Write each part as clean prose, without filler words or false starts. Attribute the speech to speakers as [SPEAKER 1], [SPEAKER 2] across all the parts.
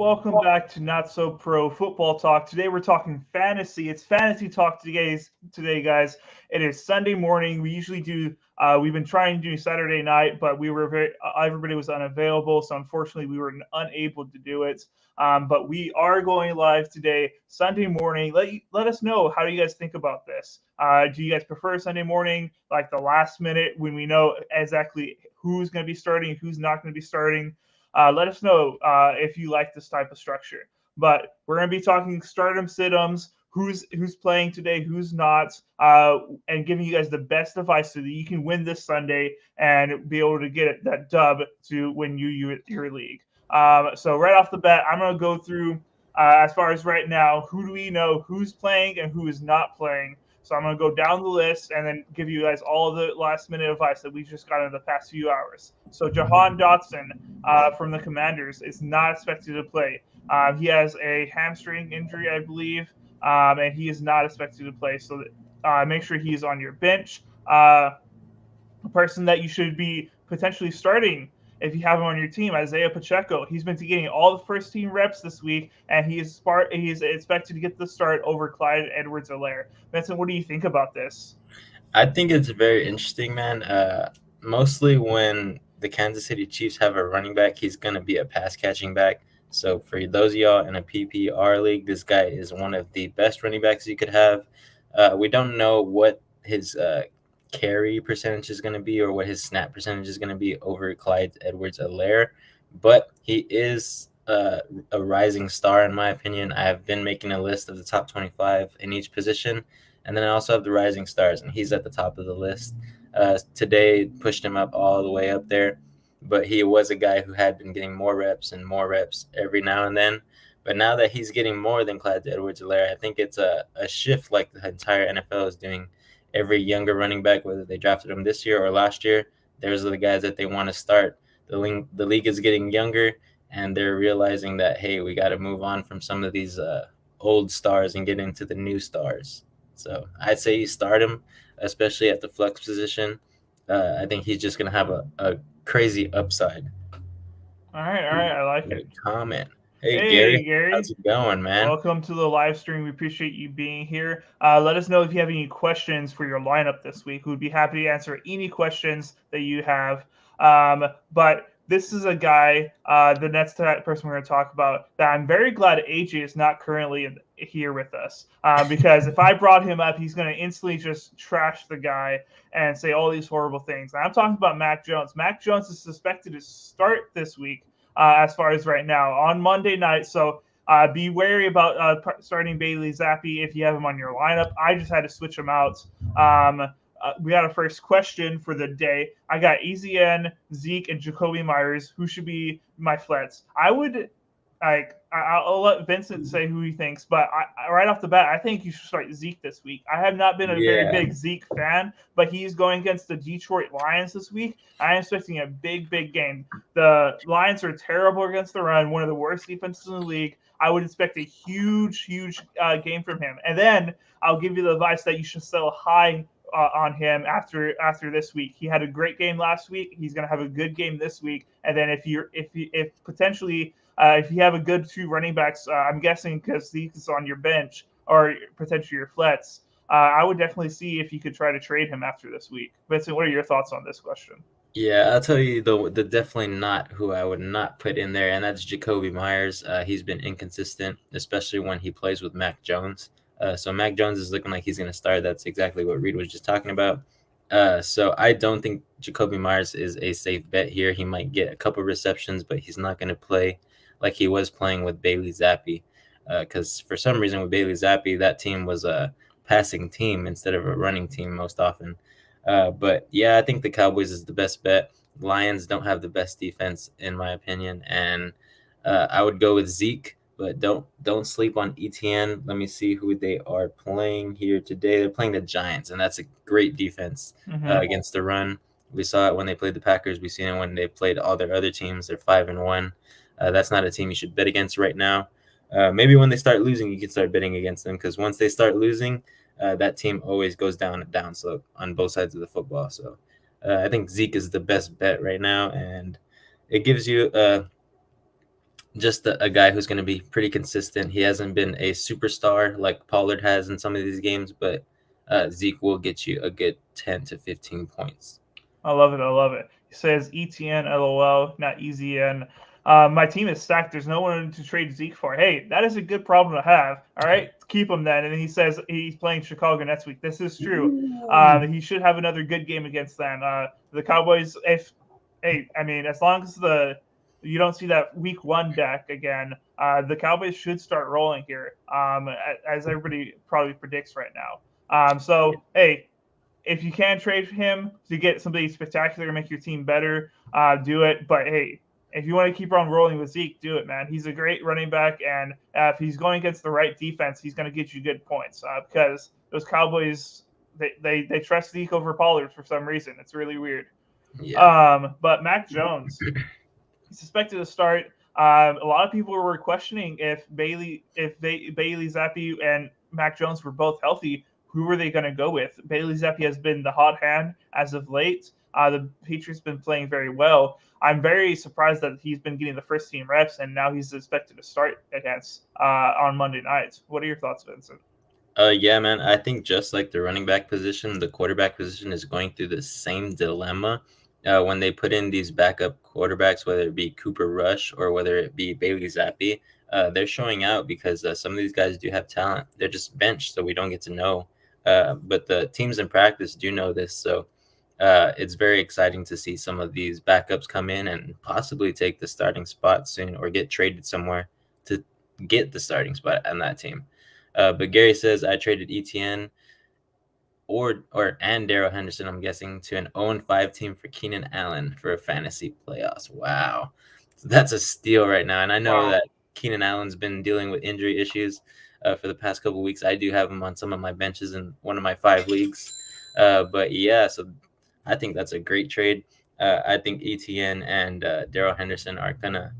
[SPEAKER 1] Welcome back to Not So Pro Football Talk. Today we're talking fantasy. It's fantasy talk today, guys. It is Sunday morning. We usually do. We've been trying to do Saturday night, but we were everybody was unavailable, so unfortunately we were unable to do it. But we are going live today, Sunday morning. Let us know, how do you guys think about this? Do you guys prefer Sunday morning, like the last minute when we know exactly who's going to be starting, who's not going to be starting? Let us know if you like this type of structure. But we're going to be talking stardom situms, who's playing today, who's not, and giving you guys the best advice so that you can win this Sunday and be able to get that dub to win your league. So right off the bat, I'm going to go through as far as right now, who do we know who's playing and who is not playing. So I'm going to go down the list and then give you guys all the last minute advice that we just got in the past few hours. So Jahan Dotson from the Commanders is not expected to play. He has a hamstring injury, I believe, and he is not expected to play. So make sure he's on your bench. A person that you should be potentially starting if you have him on your team, Isaiah Pacheco. He's been getting all the first team reps this week, and he's expected to get the start over Clyde Edwards-Helaire. Vincent, what do you think about this?
[SPEAKER 2] I think it's very interesting, man. Mostly when the Kansas City Chiefs have a running back, he's going to be a pass catching back. So for those of y'all in a PPR league, this guy is one of the best running backs you could have. We don't know what his carry percentage is going to be or what his snap percentage is going to be over Clyde Edwards-Helaire, but he is a rising star in my opinion. I have been making a list of the top 25 in each position, and then I also have the rising stars, and he's at the top of the list. Today pushed him up all the way up there, but he was a guy who had been getting more reps and more reps every now and then. But now that he's getting more than Clyde Edwards-Helaire, I think it's a shift like the entire NFL is doing. Every younger running back, whether they drafted him this year or last year, those are the guys that they want to start. The league is getting younger, and they're realizing that, hey, we got to move on from some of these old stars and get into the new stars. So I'd say you start him, especially at the flex position. I think he's just going to have a crazy upside.
[SPEAKER 1] All right, I like it.
[SPEAKER 2] Comment. Hey,
[SPEAKER 1] Hey,
[SPEAKER 2] Gary, how's it going, man?
[SPEAKER 1] Welcome to the live stream. We appreciate you being here. Let us know if you have any questions for your lineup this week. We'd be happy to answer any questions that you have. But this is a guy, the next person we're going to talk about, that I'm very glad AJ is not currently here with us. Because if I brought him up, he's going to instantly just trash the guy and say all these horrible things. And I'm talking about Mac Jones. Mac Jones is suspected to start this week. As far as right now on Monday night. So be wary about starting Bailey Zappi if you have him on your lineup. I just had to switch him out. We got a first question for the day. I got EZN, Zeke, and Jakobi Meyers. Who should be my flex? I'll let Vincent say who he thinks, but right off the bat, I think you should start Zeke this week. I have not been a very big Zeke fan, but he's going against the Detroit Lions this week. I am expecting a big game. The Lions are terrible against the run, one of the worst defenses in the league. I would expect a huge game from him. And then I'll give you the advice that you should sell high on him after this week. He had a great game last week. He's going to have a good game this week. And then if potentially if you have a good two running backs, I'm guessing because Zeke is on your bench or potentially your flex, I would definitely see if you could try to trade him after this week. Vincent, what are your thoughts on this question?
[SPEAKER 2] Yeah, I'll tell you the definitely not who I would not put in there, and that's Jakobi Meyers. He's been inconsistent, especially when he plays with Mac Jones. So Mac Jones is looking like he's going to start. That's exactly what Reed was just talking about. So I don't think Jakobi Meyers is a safe bet here. He might get a couple receptions, but he's not going to play like he was playing with Bailey Zappi. Because for some reason with Bailey Zappi, that team was a passing team instead of a running team most often. But yeah, I think the Cowboys is the best bet. Lions don't have the best defense in my opinion, and I would go with Zeke, but don't sleep on ETN. Let me see who they are playing here today. They're playing the Giants, and that's a great defense against the run. We saw it when they played the Packers. We've seen it when they played all their other teams. They're 5-1. That's not a team you should bet against right now. Maybe when they start losing, you can start betting against them, because once they start losing, that team always goes down and down slope on both sides of the football. So I think Zeke is the best bet right now, and it gives you just a guy who's going to be pretty consistent. He hasn't been a superstar like Pollard has in some of these games, but Zeke will get you a good 10 to 15 points.
[SPEAKER 1] I love it. I love it. He says ETN, LOL, not EZN. My team is stacked. There's no one to trade Zeke for. Hey, that is a good problem to have. All right, keep him then. And then he says he's playing Chicago next week. This is true. He should have another good game against them. The Cowboys, as long as you don't see that week one deck again, the Cowboys should start rolling here, as everybody probably predicts right now. Hey, if you can trade him to get somebody spectacular to make your team better, do it. But hey, if you want to keep on rolling with Zeke, do it, man. He's a great running back, and if he's going against the right defense, he's going to get you good points because those Cowboys they trust Zeke over Pollard for some reason. It's really weird.
[SPEAKER 2] Yeah.
[SPEAKER 1] But Mac Jones, he's suspected to start. A lot of people were questioning if Bailey Zappi and Mac Jones were both healthy. Who were they going to go with? Bailey Zappi has been the hot hand as of late. The Patriots been playing very well. I'm very surprised that he's been getting the first team reps, and now he's expected to start against on Monday nights. What are your thoughts, Vincent?
[SPEAKER 2] Yeah, man. I think just like the running back position, the quarterback position is going through the same dilemma. When they put in these backup quarterbacks, whether it be Cooper Rush or whether it be Bailey Zappi, they're showing out because some of these guys do have talent. They're just benched, so we don't get to know. But the teams in practice do know this, so it's very exciting to see some of these backups come in and possibly take the starting spot soon or get traded somewhere to get the starting spot on that team. But Gary says I traded ETN and Darrell Henderson, I'm guessing, to an 0-5 team for Keenan Allen for a fantasy playoffs. Wow. So that's a steal right now. And I know that Keenan Allen's been dealing with injury issues for the past couple of weeks. I do have him on some of my benches in one of my 5 leagues. But yeah, so I think that's a great trade. I think ETN and Darrell Henderson are going to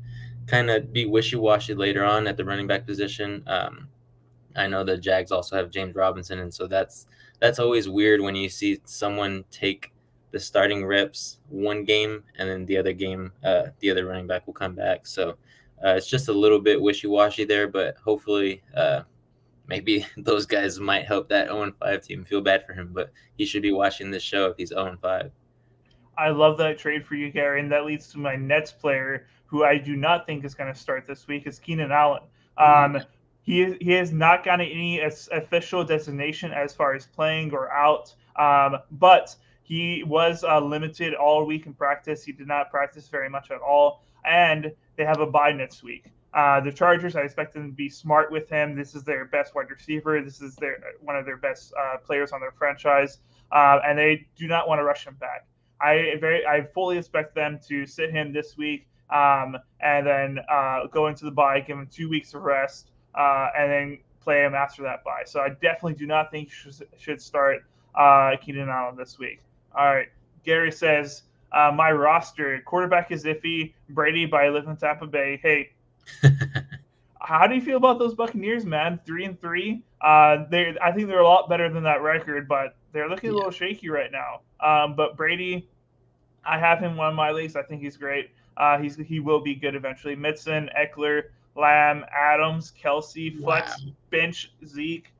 [SPEAKER 2] kind of be wishy-washy later on at the running back position. I know the Jags also have James Robinson, and so that's always weird when you see someone take the starting reps one game and then the other game, the other running back will come back. So it's just a little bit wishy-washy there, but hopefully maybe those guys might help that 0-5 team. Feel bad for him, but he should be watching this show if he's 0-5.
[SPEAKER 1] I love that trade for you, Gary, and that leads to my Nets player, who I do not think is going to start this week, is Keenan Allen. He has not gotten any official designation as far as playing or out, but he was limited all week in practice. He did not practice very much at all, and they have a bye next week. The Chargers, I expect them to be smart with him. This is their best wide receiver. This is one of their best players on their franchise, and they do not want to rush him back. I fully expect them to sit him this week, and then go into the bye, give him 2 weeks of rest, and then play him after that bye. So I definitely do not think you should start Keenan Allen this week. All right. Gary says, my roster, quarterback is iffy. Brady, but I live in Tampa Bay. Hey, how do you feel about those Buccaneers, man? 3-3. I think they're a lot better than that record, but they're looking a little shaky right now. But Brady, I have him in one of my leagues. I think he's great. He will be good eventually. Mitson, Eckler, Lamb, Adams, Kelsey, Flex, bench, Zeke,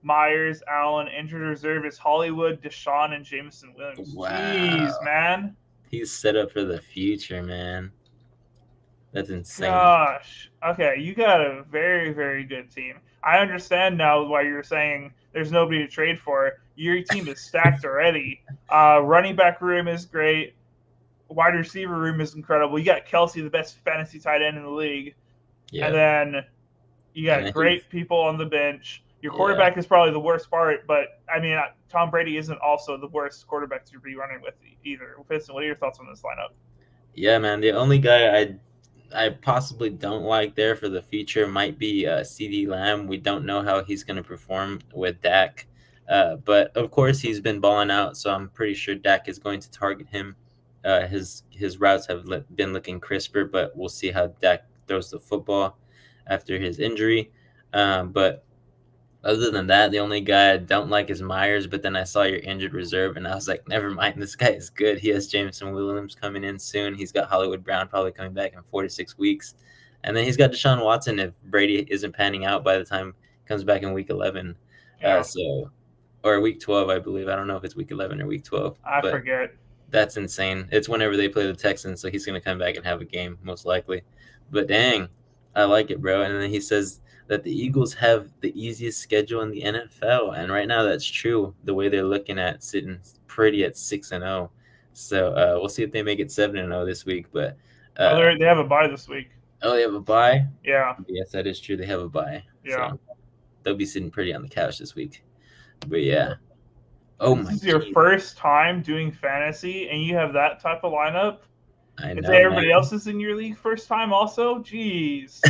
[SPEAKER 1] Myers, Allen. Injured reserve is Hollywood, Deshaun, and Jameson Williams.
[SPEAKER 2] Wow.
[SPEAKER 1] Jeez, man.
[SPEAKER 2] He's set up for the future, man. That's insane.
[SPEAKER 1] Gosh. Okay, you got a very, very good team. I understand now why you're saying there's nobody to trade for. Your team is stacked already. Running back room is great. Wide receiver room is incredible. You got Kelsey, the best fantasy tight end in the league. Yeah. And then you got great people on the bench. Your quarterback is probably the worst part, but I mean, Tom Brady isn't also the worst quarterback to be running with either. Vincent, what are your thoughts on this lineup?
[SPEAKER 2] Yeah, man. The only guy I possibly don't like there for the future might be CeeDee Lamb. We don't know how he's going to perform with Dak. But, of course, he's been balling out, so I'm pretty sure Dak is going to target him. His routes have been looking crisper, but we'll see how Dak throws the football after his injury. But Other than that, the only guy I don't like is Myers, but then I saw your injured reserve, and I was like, never mind, this guy is good. He has Jameson Williams coming in soon. He's got Hollywood Brown probably coming back in 4 to 6 weeks. And then he's got Deshaun Watson if Brady isn't panning out by the time he comes back in week 11.
[SPEAKER 1] Yeah,
[SPEAKER 2] Or week 12, I believe. I don't know if it's week 11 or week 12.
[SPEAKER 1] I
[SPEAKER 2] But
[SPEAKER 1] forget.
[SPEAKER 2] that's insane. It's whenever they play the Texans, so he's going to come back and have a game, most likely. But dang, I like it, bro. And then he says that the Eagles have the easiest schedule in the NFL. And right now, that's true. The way they're looking at sitting pretty at 6-0. So we'll see if they make it 7-0 this week. But
[SPEAKER 1] They have a bye this week.
[SPEAKER 2] oh, they have a bye?
[SPEAKER 1] Yeah.
[SPEAKER 2] Yes, that is true. They have a bye.
[SPEAKER 1] Yeah.
[SPEAKER 2] So they'll be sitting pretty on the couch this week. But yeah. Oh
[SPEAKER 1] This
[SPEAKER 2] my
[SPEAKER 1] is your
[SPEAKER 2] geez.
[SPEAKER 1] first time doing fantasy, and you have that type of lineup.
[SPEAKER 2] I
[SPEAKER 1] Is
[SPEAKER 2] know,
[SPEAKER 1] everybody
[SPEAKER 2] man.
[SPEAKER 1] else is in your league first time also? Jeez.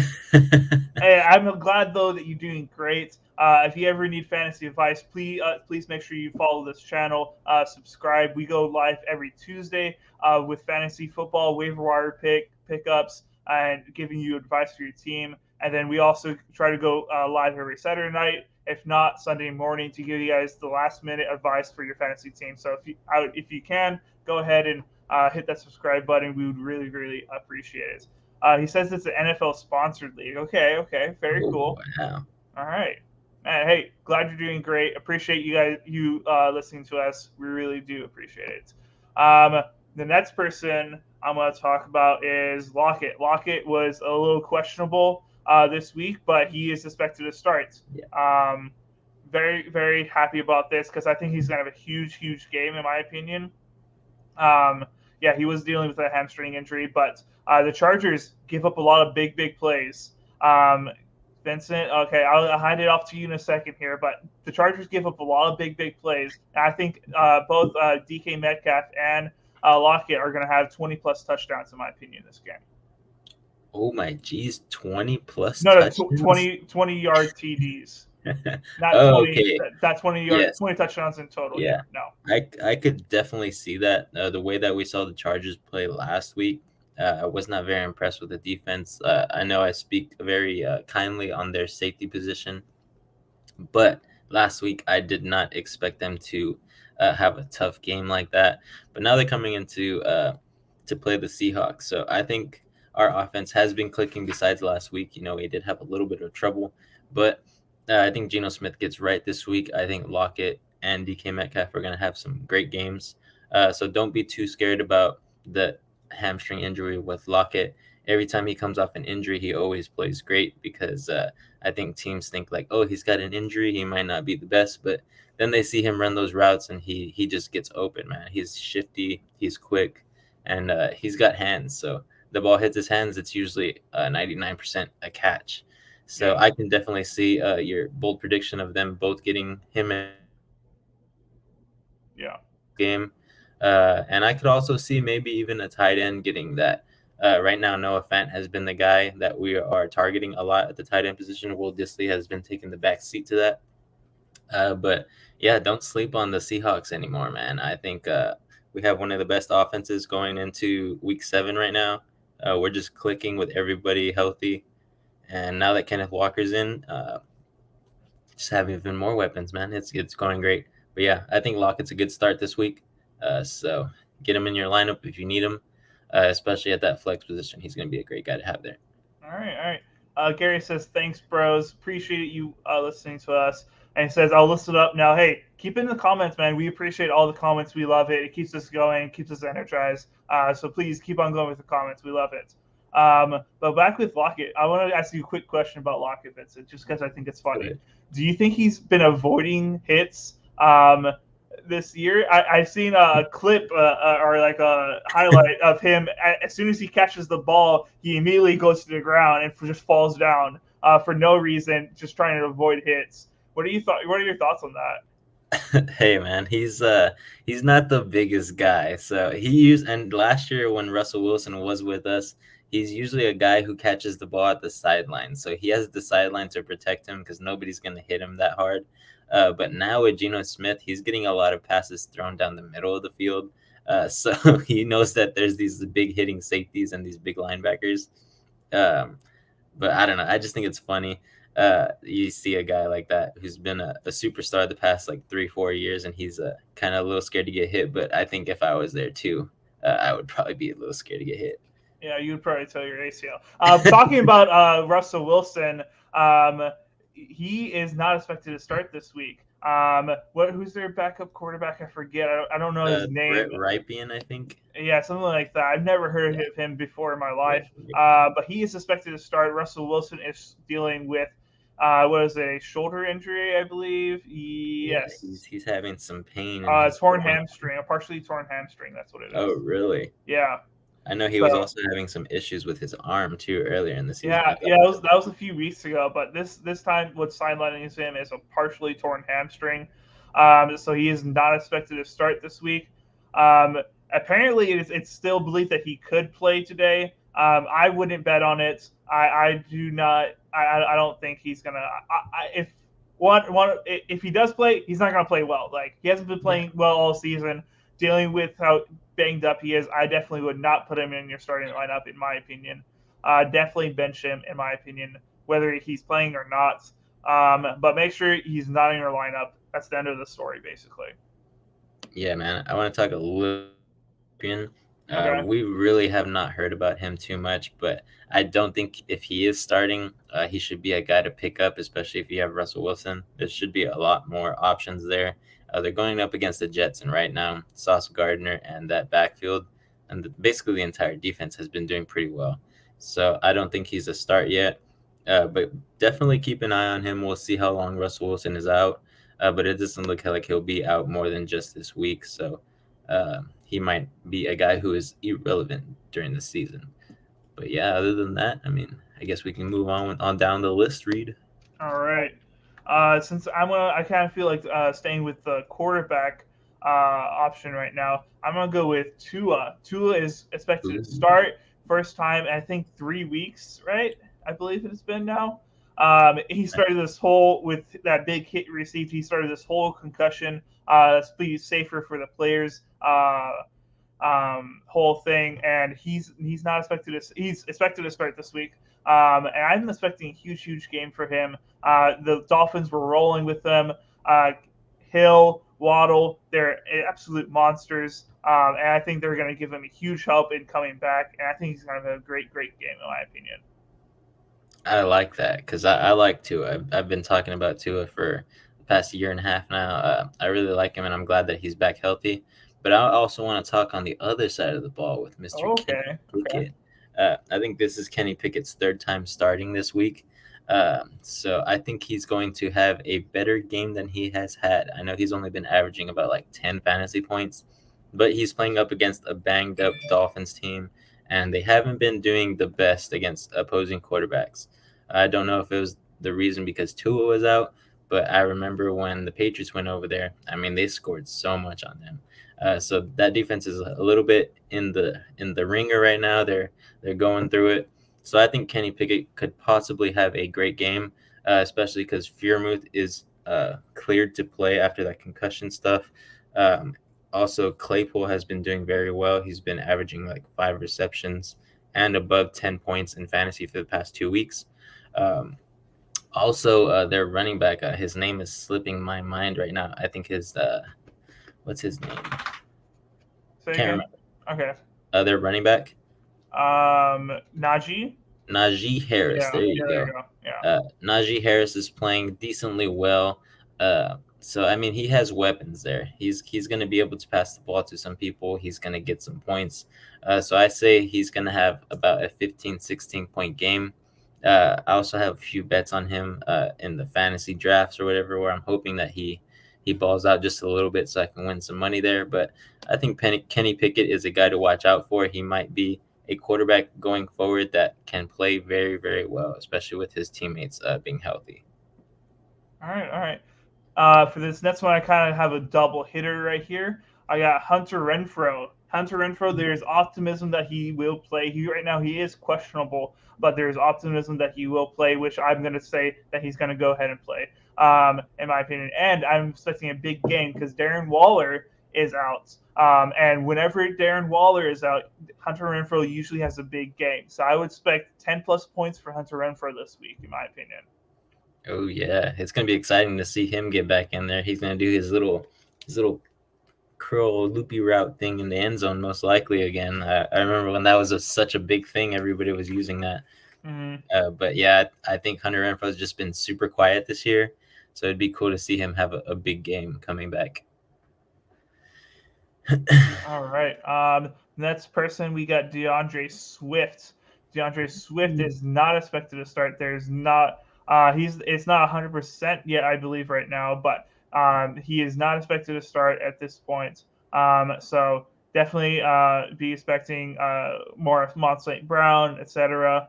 [SPEAKER 1] Hey, I'm glad though that you're doing great. If you ever need fantasy advice, please make sure you follow this channel. Subscribe. We go live every Tuesday with fantasy football waiver wire pickups and giving you advice for your team. And then we also try to go live every Saturday night, if not Sunday morning, to give you guys the last minute advice for your fantasy team. So if you can, go ahead and hit that subscribe button. We would really, really appreciate it. He says it's an NFL sponsored league. Okay, very cool.
[SPEAKER 2] Wow.
[SPEAKER 1] All right, man. Hey, glad you're doing great. Appreciate you listening to us. We really do appreciate it. The next person I'm going to talk about is Lockett. Lockett was a little questionable this week, but he is expected to start.
[SPEAKER 2] Yeah.
[SPEAKER 1] Very, very happy about this because I think he's going to have a huge game in my opinion. Yeah, he was dealing with a hamstring injury, but the Chargers give up a lot of big plays. Vincent, okay, I'll hand it off to you in a second here, but the Chargers give up a lot of big plays. And I think both DK Metcalf and Lockett are going to have 20-plus touchdowns, in my opinion, this game.
[SPEAKER 2] Oh my geez, 20-plus
[SPEAKER 1] No,
[SPEAKER 2] touchdowns?
[SPEAKER 1] 20-yard TDs. Not
[SPEAKER 2] Oh,
[SPEAKER 1] 20.
[SPEAKER 2] okay.
[SPEAKER 1] That's 20
[SPEAKER 2] Yes.
[SPEAKER 1] 20 touchdowns in total.
[SPEAKER 2] Yeah.
[SPEAKER 1] No.
[SPEAKER 2] I could definitely see that. The way that we saw the Chargers play last week, I was not very impressed with the defense. I know I speak very kindly on their safety position, but last week I did not expect them to have a tough game like that. But now they're coming into to play the Seahawks, so I think our offense has been clicking. Besides last week, we did have a little bit of trouble, but I think Geno Smith gets right this week. I think Lockett and DK Metcalf are going to have some great games. So don't be too scared about the hamstring injury with Lockett. Every time he comes off an injury, he always plays great because I think teams think like, oh, he's got an injury. He might not be the best, but then they see him run those routes and he just gets open, man. He's shifty, he's quick, and he's got hands. So the ball hits his hands, it's usually 99% a catch. So I can definitely see your bold prediction of them both getting him in game. And I could also see maybe even a tight end getting that. Right now, Noah Fant has been the guy that we are targeting a lot at the tight end position. Will Dissly has been taking the back seat to that. But yeah, don't sleep on the Seahawks anymore, man. I think we have one of the best offenses going into week 7 right now. We're just clicking with everybody healthy. And now that Kenneth Walker's in, just have even more weapons, man. It's going great. But yeah, I think Lockett's a good start this week. So get him in your lineup if you need him, especially at that flex position. He's going to be a great guy to have there.
[SPEAKER 1] All right. Gary says, thanks, bros. Appreciate you listening to us. And he says, I'll list it up now. Hey, keep it in the comments, man. We appreciate all the comments. We love it. It keeps us going, keeps us energized. So please keep on going with the comments. We love it. But back with Lockett, I want to ask you a quick question about Lockett, Vincent, just because I think it's funny. Do you think he's been avoiding hits this year? I've seen a clip or like a highlight of him. As soon as he catches the ball, he immediately goes to the ground and just falls down for no reason, just trying to avoid hits. What are your thoughts on that?
[SPEAKER 2] Hey man, he's not the biggest guy. So and last year when Russell Wilson was with us, he's usually a guy who catches the ball at the sideline. So he has the sideline to protect him because nobody's going to hit him that hard. But now with Geno Smith, he's getting a lot of passes thrown down the middle of the field. So he knows that there's these big hitting safeties and these big linebackers. But I don't know. I just think it's funny. You see a guy like that who's been a superstar the past like 3-4 years, and he's kind of a little scared to get hit. But I think if I was there too, I would probably be a little scared to get hit.
[SPEAKER 1] Yeah, you would probably tell your ACL. Talking about Russell Wilson, he is not expected to start this week. Who's their backup quarterback? I forget. I don't know his name.
[SPEAKER 2] Brett Rypien, I think.
[SPEAKER 1] Yeah, something like that. I've never heard
[SPEAKER 2] Yeah.
[SPEAKER 1] of him before in my life.
[SPEAKER 2] Right.
[SPEAKER 1] But he is suspected to start. Russell Wilson is dealing with what is it, a shoulder injury, I believe. Yes.
[SPEAKER 2] Yeah, he's having some pain in his
[SPEAKER 1] Torn
[SPEAKER 2] groin.
[SPEAKER 1] hamstring, a partially torn hamstring. That's what it is.
[SPEAKER 2] Oh, really?
[SPEAKER 1] Yeah.
[SPEAKER 2] I know he was also having some issues with his arm too earlier in the season.
[SPEAKER 1] Yeah, that was a few weeks ago. But this time, what's sidelining him is a partially torn hamstring. So he is not expected to start this week. Apparently, it's still believed that he could play today. I wouldn't bet on it. I do not. I don't think he's gonna. If he does play, he's not gonna play well. Like, he hasn't been playing well all season. Dealing with how banged up he is, I definitely would not put him in your starting lineup, in my opinion. Definitely bench him, in my opinion, whether he's playing or not. But make sure he's not in your lineup. That's the end of the story, basically.
[SPEAKER 2] Yeah, man. I want to talk a little.
[SPEAKER 1] Okay.
[SPEAKER 2] We really have not heard about him too much, but I don't think if he is starting, he should be a guy to pick up, especially if you have Russell Wilson. There should be a lot more options there. They're going up against the Jets, and right now, Sauce Gardner and that backfield, and basically the entire defense has been doing pretty well. So I don't think he's a start yet, but definitely keep an eye on him. We'll see how long Russell Wilson is out, but it doesn't look like he'll be out more than just this week. So he might be a guy who is irrelevant during the season. But yeah, other than that, I mean, I guess we can move on down the list, Reed.
[SPEAKER 1] All right. Since I kind of feel like staying with the quarterback option right now. I'm gonna go with Tua. Tua is expected to start first time in, I think, 3 weeks, right? I believe it's been now. He started this whole with that big hit received. He started this whole concussion. That's be safer for the players. Whole thing, and he's not expected to. He's expected to start this week. And I'm expecting a huge game for him. The Dolphins were rolling with them. Hill, Waddle, they're absolute monsters. And I think they're going to give him a huge help in coming back. And I think he's going to have a great game, in my opinion.
[SPEAKER 2] I like that because I like Tua. I've been talking about Tua for the past year and a half now. I really like him, and I'm glad that he's back healthy. But I also want to talk on the other side of the ball with Mr. Kenny Pickett. I think this is Kenny Pickett's third time starting this week. So I think he's going to have a better game than he has had. I know he's only been averaging about like 10 fantasy points, but he's playing up against a banged up Dolphins team, and they haven't been doing the best against opposing quarterbacks. I don't know if it was the reason because Tua was out, but I remember when the Patriots went over there, I mean, they scored so much on them. So that defense is a little bit in the ringer right now. They're going through it. So I think Kenny Pickett could possibly have a great game, especially because Freiermuth is cleared to play after that concussion stuff. Also, Claypool has been doing very well. He's been averaging like 5 receptions and above 10 points in fantasy for the past 2 weeks. Also, their running back, his name is slipping my mind right now. I think what's his name?
[SPEAKER 1] Can't remember. Okay.
[SPEAKER 2] Their running back.
[SPEAKER 1] Najee
[SPEAKER 2] Harris. There you go.
[SPEAKER 1] Yeah.
[SPEAKER 2] Najee Harris is playing decently well. So I mean, he has weapons there. He's going to be able to pass the ball to some people. He's going to get some points. So I say he's going to have about a 15, 16 point game. I also have a few bets on him in the fantasy drafts or whatever, where I'm hoping that he balls out just a little bit so I can win some money there. But I think Kenny Pickett is a guy to watch out for. He might be a quarterback going forward that can play very, very well, especially with his teammates being healthy.
[SPEAKER 1] All right. For this next one, I kind of have a double hitter right here. I got Hunter Renfrow. There's optimism that he will play. Right now he is questionable, but there's optimism that he will play, which I'm going to say that he's going to go ahead and play, in my opinion. And I'm expecting a big game because Darren Waller is out. And whenever Darren Waller is out, Hunter Renfrow usually has a big game. So I would expect 10-plus points for Hunter Renfrow this week, in my opinion.
[SPEAKER 2] Oh yeah, it's gonna be exciting to see him get back in there. He's gonna do his little curl loopy route thing in the end zone most likely again. I remember when that was such a big thing. Everybody was using that.
[SPEAKER 1] Mhm.
[SPEAKER 2] But yeah, I think Hunter Renfro's just been super quiet this year, so it'd be cool to see him have a big game coming back.
[SPEAKER 1] All right. Next person we got DeAndre Swift. DeAndre Swift is not expected to start. There's not. It's not 100% yet, I believe, right now, but he is not expected to start at this point. So definitely be expecting more of Mont St. Brown, etc.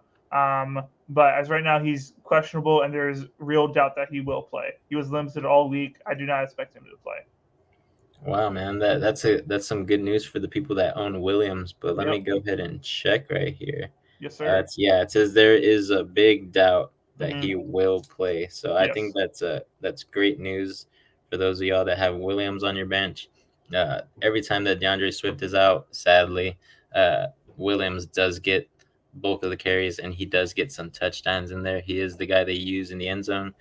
[SPEAKER 1] But as right now, he's questionable, and there is real doubt that he will play. He was limited all week. I do not expect him to play.
[SPEAKER 2] Wow, man, that's some good news for the people that own Williams. But let me
[SPEAKER 1] Yep.
[SPEAKER 2] go ahead and check right here.
[SPEAKER 1] Yes, sir.
[SPEAKER 2] It says there is a big doubt that
[SPEAKER 1] Hmm.
[SPEAKER 2] he will play. So I think
[SPEAKER 1] Yes.
[SPEAKER 2] that's great news for those of y'all that have Williams on your bench. Every time that DeAndre Swift is out, sadly, uh, Williams does get bulk of the carries and he does get some touchdowns in there. He is the guy they use in the end zone.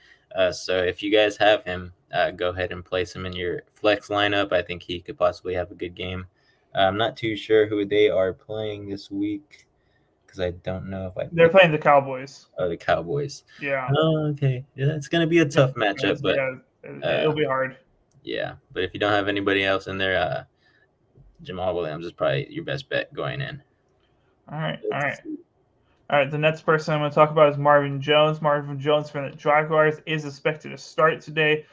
[SPEAKER 2] So if you guys have him, go ahead and place him in your flex lineup. I think he could possibly have a good game. I'm not too sure who they are playing this week because I don't know if I
[SPEAKER 1] They're
[SPEAKER 2] picked
[SPEAKER 1] playing the Cowboys.
[SPEAKER 2] the Cowboys.
[SPEAKER 1] Yeah.
[SPEAKER 2] Oh, okay. Yeah, it's gonna be a tough matchup, but
[SPEAKER 1] Yeah, it'll
[SPEAKER 2] uh,
[SPEAKER 1] be hard.
[SPEAKER 2] yeah. But if you don't have anybody else in there, Jamal Williams is probably your best bet going in.
[SPEAKER 1] All right. All
[SPEAKER 2] Let's
[SPEAKER 1] right.
[SPEAKER 2] see.
[SPEAKER 1] All right. The next person I'm going to talk about is Marvin Jones. Marvin Jones from the Jaguars is expected to start today.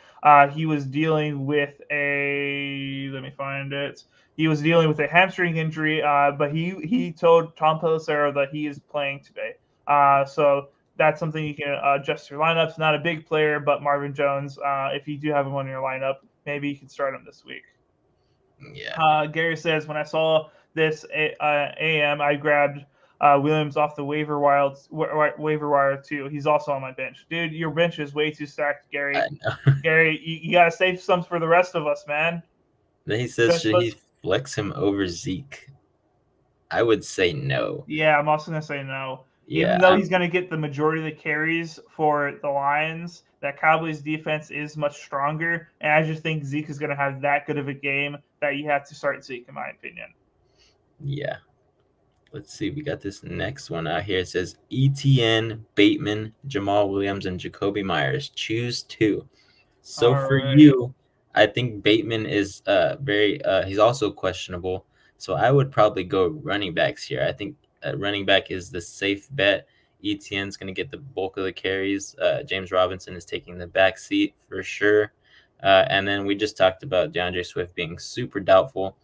[SPEAKER 1] He was dealing with a. Let me find it. He was dealing with a hamstring injury, but he told Tom Pelissero that he is playing today. So that's something you can adjust your lineups. Not a big player, but Marvin Jones, if you do have him on your lineup, maybe you can start him this week.
[SPEAKER 2] Yeah.
[SPEAKER 1] Gary says, when I saw this AM, I grabbed Williams off the waiver wire too. He's also on my bench, dude. Your bench is way too stacked,
[SPEAKER 2] I
[SPEAKER 1] Gary.
[SPEAKER 2] know.
[SPEAKER 1] Gary, you gotta save some for the rest of us, man.
[SPEAKER 2] Then he says,
[SPEAKER 1] Just
[SPEAKER 2] should he
[SPEAKER 1] let's.
[SPEAKER 2] flex him over Zeke? I would say no.
[SPEAKER 1] Yeah, I'm also gonna say no. Even
[SPEAKER 2] Yeah,
[SPEAKER 1] though he's gonna get the majority of the carries for the Lions, that Cowboys defense is much stronger, and I just think Zeke is gonna have that good of a game that you have to start Zeke, in my opinion.
[SPEAKER 2] yeah. Let's see. We got this next one out here. It says ETN, Bateman, Jamal Williams, and Jacoby Myers. Choose two. So
[SPEAKER 1] All
[SPEAKER 2] for
[SPEAKER 1] right.
[SPEAKER 2] you, I think Bateman is very he's also questionable. So I would probably go running backs here. I think running back is the safe bet. ETN's going to get the bulk of the carries. James Robinson is taking the back seat for sure. And then we just talked about DeAndre Swift being super doubtful.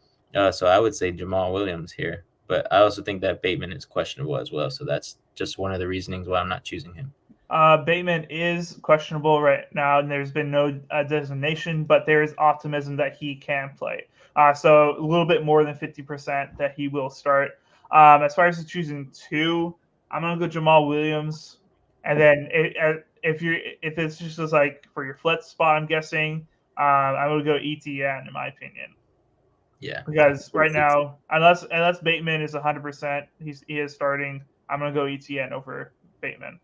[SPEAKER 2] So I would say Jamal Williams here. But I also think that Bateman is questionable as well. So that's just one of the reasonings why I'm not choosing him.
[SPEAKER 1] Bateman is questionable right now, and there's been no designation, but there is optimism that he can play. So a little bit more than 50% that he will start. As far as choosing two, I'm gonna go Jamal Williams, and then if it's just like for your flex spot, I'm guessing I'm gonna go ETN in my opinion,
[SPEAKER 2] Yeah.
[SPEAKER 1] because right now unless Bateman is 100%, he is starting. I'm gonna go ETN over Bateman.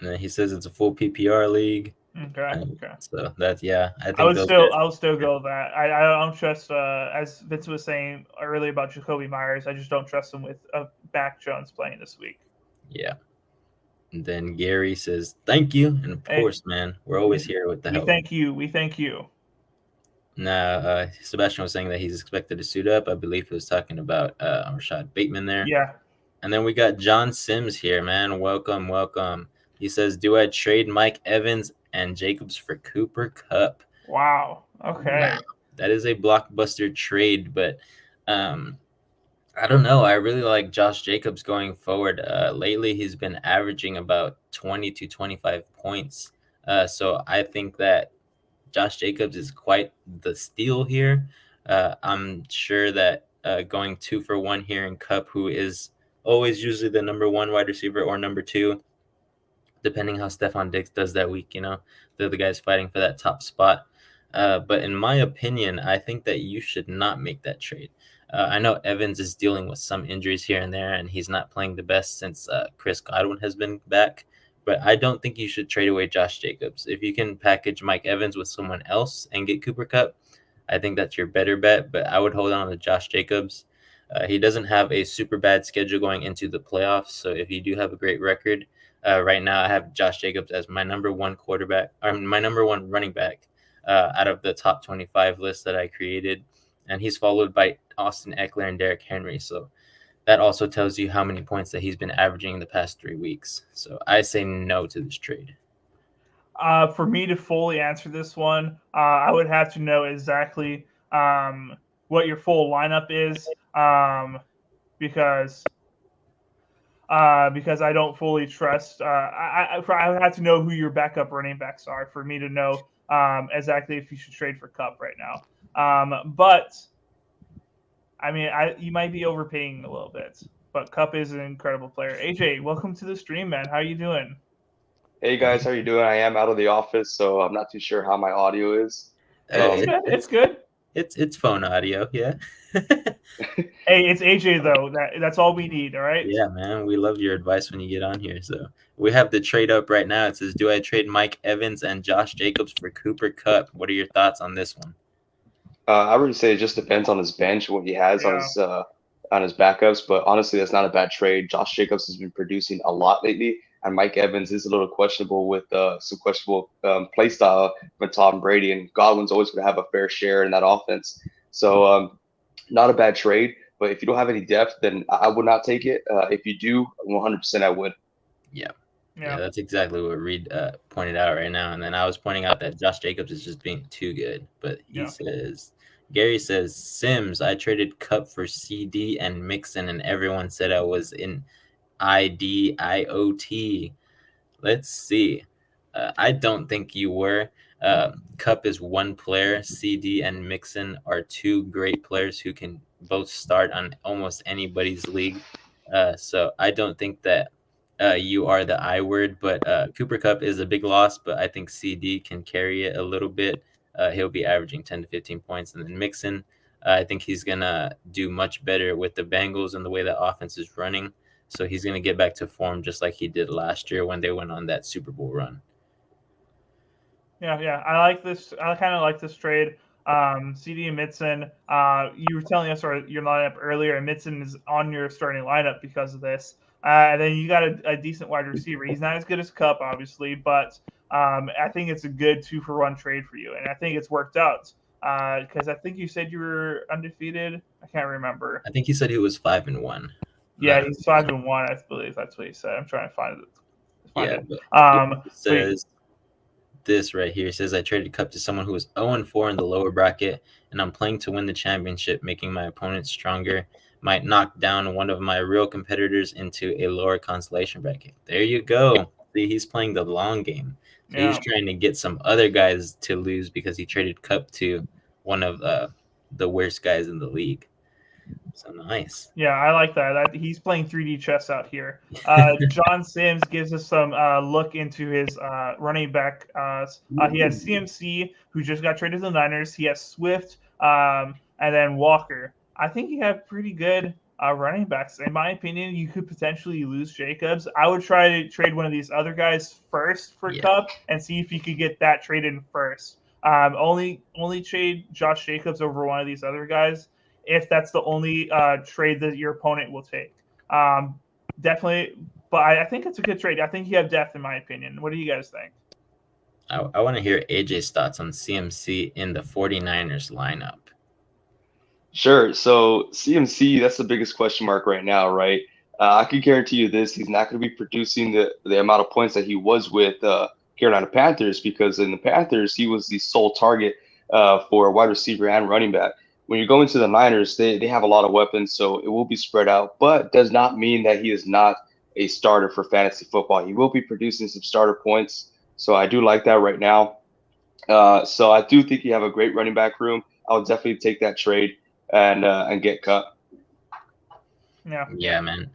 [SPEAKER 2] And he says it's a full PPR league.
[SPEAKER 1] Okay. Okay.
[SPEAKER 2] So that's I think those guys.
[SPEAKER 1] I would still go with that. I don't trust as Vince was saying earlier about Jacoby Myers. I just don't trust him with Mac Jones playing this week.
[SPEAKER 2] Yeah. And then Gary says thank you, and of
[SPEAKER 1] Hey,
[SPEAKER 2] course, man, we're always here with the
[SPEAKER 1] we
[SPEAKER 2] help.
[SPEAKER 1] thank you. We thank you.
[SPEAKER 2] Now, Sebastian was saying that he's expected to suit up. I believe he was talking about Rashad Bateman there.
[SPEAKER 1] Yeah.
[SPEAKER 2] And then we got John Sims here, man. Welcome, welcome. He says, "Do I trade Mike Evans and Jacobs for Cooper Kupp?"
[SPEAKER 1] Wow. Okay.
[SPEAKER 2] Wow, that is a blockbuster trade, but I don't know. I really like Josh Jacobs going forward. Lately, he's been averaging about 20 to 25 points. So I think that Josh Jacobs is quite the steal here. I'm sure that going 2 for 1 here in Kupp, who is always usually the number one wide receiver or number two, depending how Stephon Diggs does that week, they're the guys fighting for that top spot. But in my opinion, I think that you should not make that trade. I know Evans is dealing with some injuries here and there, and he's not playing the best since Chris Godwin has been back. But I don't think you should trade away Josh Jacobs. If you can package Mike Evans with someone else and get Cooper Kupp, I think that's your better bet. But I would hold on to Josh Jacobs. He doesn't have a super bad schedule going into the playoffs. So if you do have a great record, right now I have Josh Jacobs as my number one quarterback, or my number one running back out of the top 25 list that I created. And he's followed by Austin Eckler and Derrick Henry. So that also tells you how many points that he's been averaging in the past 3 weeks. So I say no to this trade.
[SPEAKER 1] For me to fully answer this one, I would have to know exactly what your full lineup is, because I don't fully trust. I would have to know who your backup running backs are for me to know exactly if you should trade for Kupp right now. But I mean, you might be overpaying a little bit, but Kupp is an incredible player. AJ, welcome to the stream, man. How are you doing?
[SPEAKER 3] Hey guys, how you doing? I am out of the office, so I'm not too sure how my audio is.
[SPEAKER 1] It's good.
[SPEAKER 2] It's phone audio, yeah.
[SPEAKER 1] Hey, it's AJ though. That's all we need. All right.
[SPEAKER 2] Yeah, man. We love your advice when you get on here. So we have the trade up right now. It says, "Do I trade Mike Evans and Josh Jacobs for Cooper Kupp?" What are your thoughts on this one?
[SPEAKER 3] I would say it just depends on his bench, what he has on his backups. But honestly, that's not a bad trade. Josh Jacobs has been producing a lot lately, and Mike Evans is a little questionable with some questionable play style with Tom Brady. And Godwin's always going to have a fair share in that offense. So not a bad trade. But if you don't have any depth, then I would not take it. If you do, 100% I would.
[SPEAKER 2] Yeah, that's exactly what Reed pointed out right now. And then I was pointing out that Josh Jacobs is just being too good. But Gary says, Sims, I traded Kupp for CD and Mixon, and everyone said I was in IDIOT. Let's see. I don't think you were. Kupp is one player. CD and Mixon are two great players who can both start on almost anybody's league. So I don't think that you are the I word, but Cooper Kupp is a big loss, but I think CD can carry it a little bit. He'll be averaging 10 to 15 points. And then Mixon, I think he's going to do much better with the Bengals and the way the offense is running. So he's going to get back to form just like he did last year when they went on that Super Bowl run.
[SPEAKER 1] Yeah. I like this. I kind of like this trade. CD and Mixon, you were telling us your lineup earlier, and Mixon is on your starting lineup because of this. And then you got a decent wide receiver. He's not as good as Kupp, obviously, but I think it's a good 2-for-1 trade for you, and I think it's worked out. Because I think you said you were undefeated. I can't remember.
[SPEAKER 2] I think he said he was 5-1.
[SPEAKER 1] Yeah, he's 5-1. I believe that's what he said. I'm trying to find it.
[SPEAKER 2] It says this right here. It says I traded Kupp to someone who was 0-4 in the lower bracket, and I'm playing to win the championship, making my opponent stronger. Might knock down one of my real competitors into a lower consolation bracket. There you go. See, he's playing the long game. So he's trying to get some other guys to lose because he traded Kupp to one of the worst guys in the league. So nice.
[SPEAKER 1] Yeah, I like that. He's playing 3D chess out here. John Sims gives us some look into his running back. He has CMC, who just got traded to the Niners. He has Swift, and then Walker. I think you have pretty good running backs. In my opinion, you could potentially lose Jacobs. I would try to trade one of these other guys first for Kupp and see if you could get that traded first. Only trade Josh Jacobs over one of these other guys if that's the only trade that your opponent will take. Definitely, but I think it's a good trade. I think you have depth, in my opinion. What do you guys think?
[SPEAKER 2] I want to hear AJ's thoughts on CMC in the 49ers lineup.
[SPEAKER 3] Sure. So CMC, that's the biggest question mark right now, right? I can guarantee you this: he's not going to be producing the amount of points that he was with Carolina Panthers, because in the Panthers he was the sole target for wide receiver and running back. When you go into the Niners, they have a lot of weapons, so it will be spread out, but does not mean that he is not a starter for fantasy football. He will be producing some starter points, so I do like that right now. So I do think you have a great running back room. I would definitely take that trade and get Kupp.
[SPEAKER 2] Yeah, man.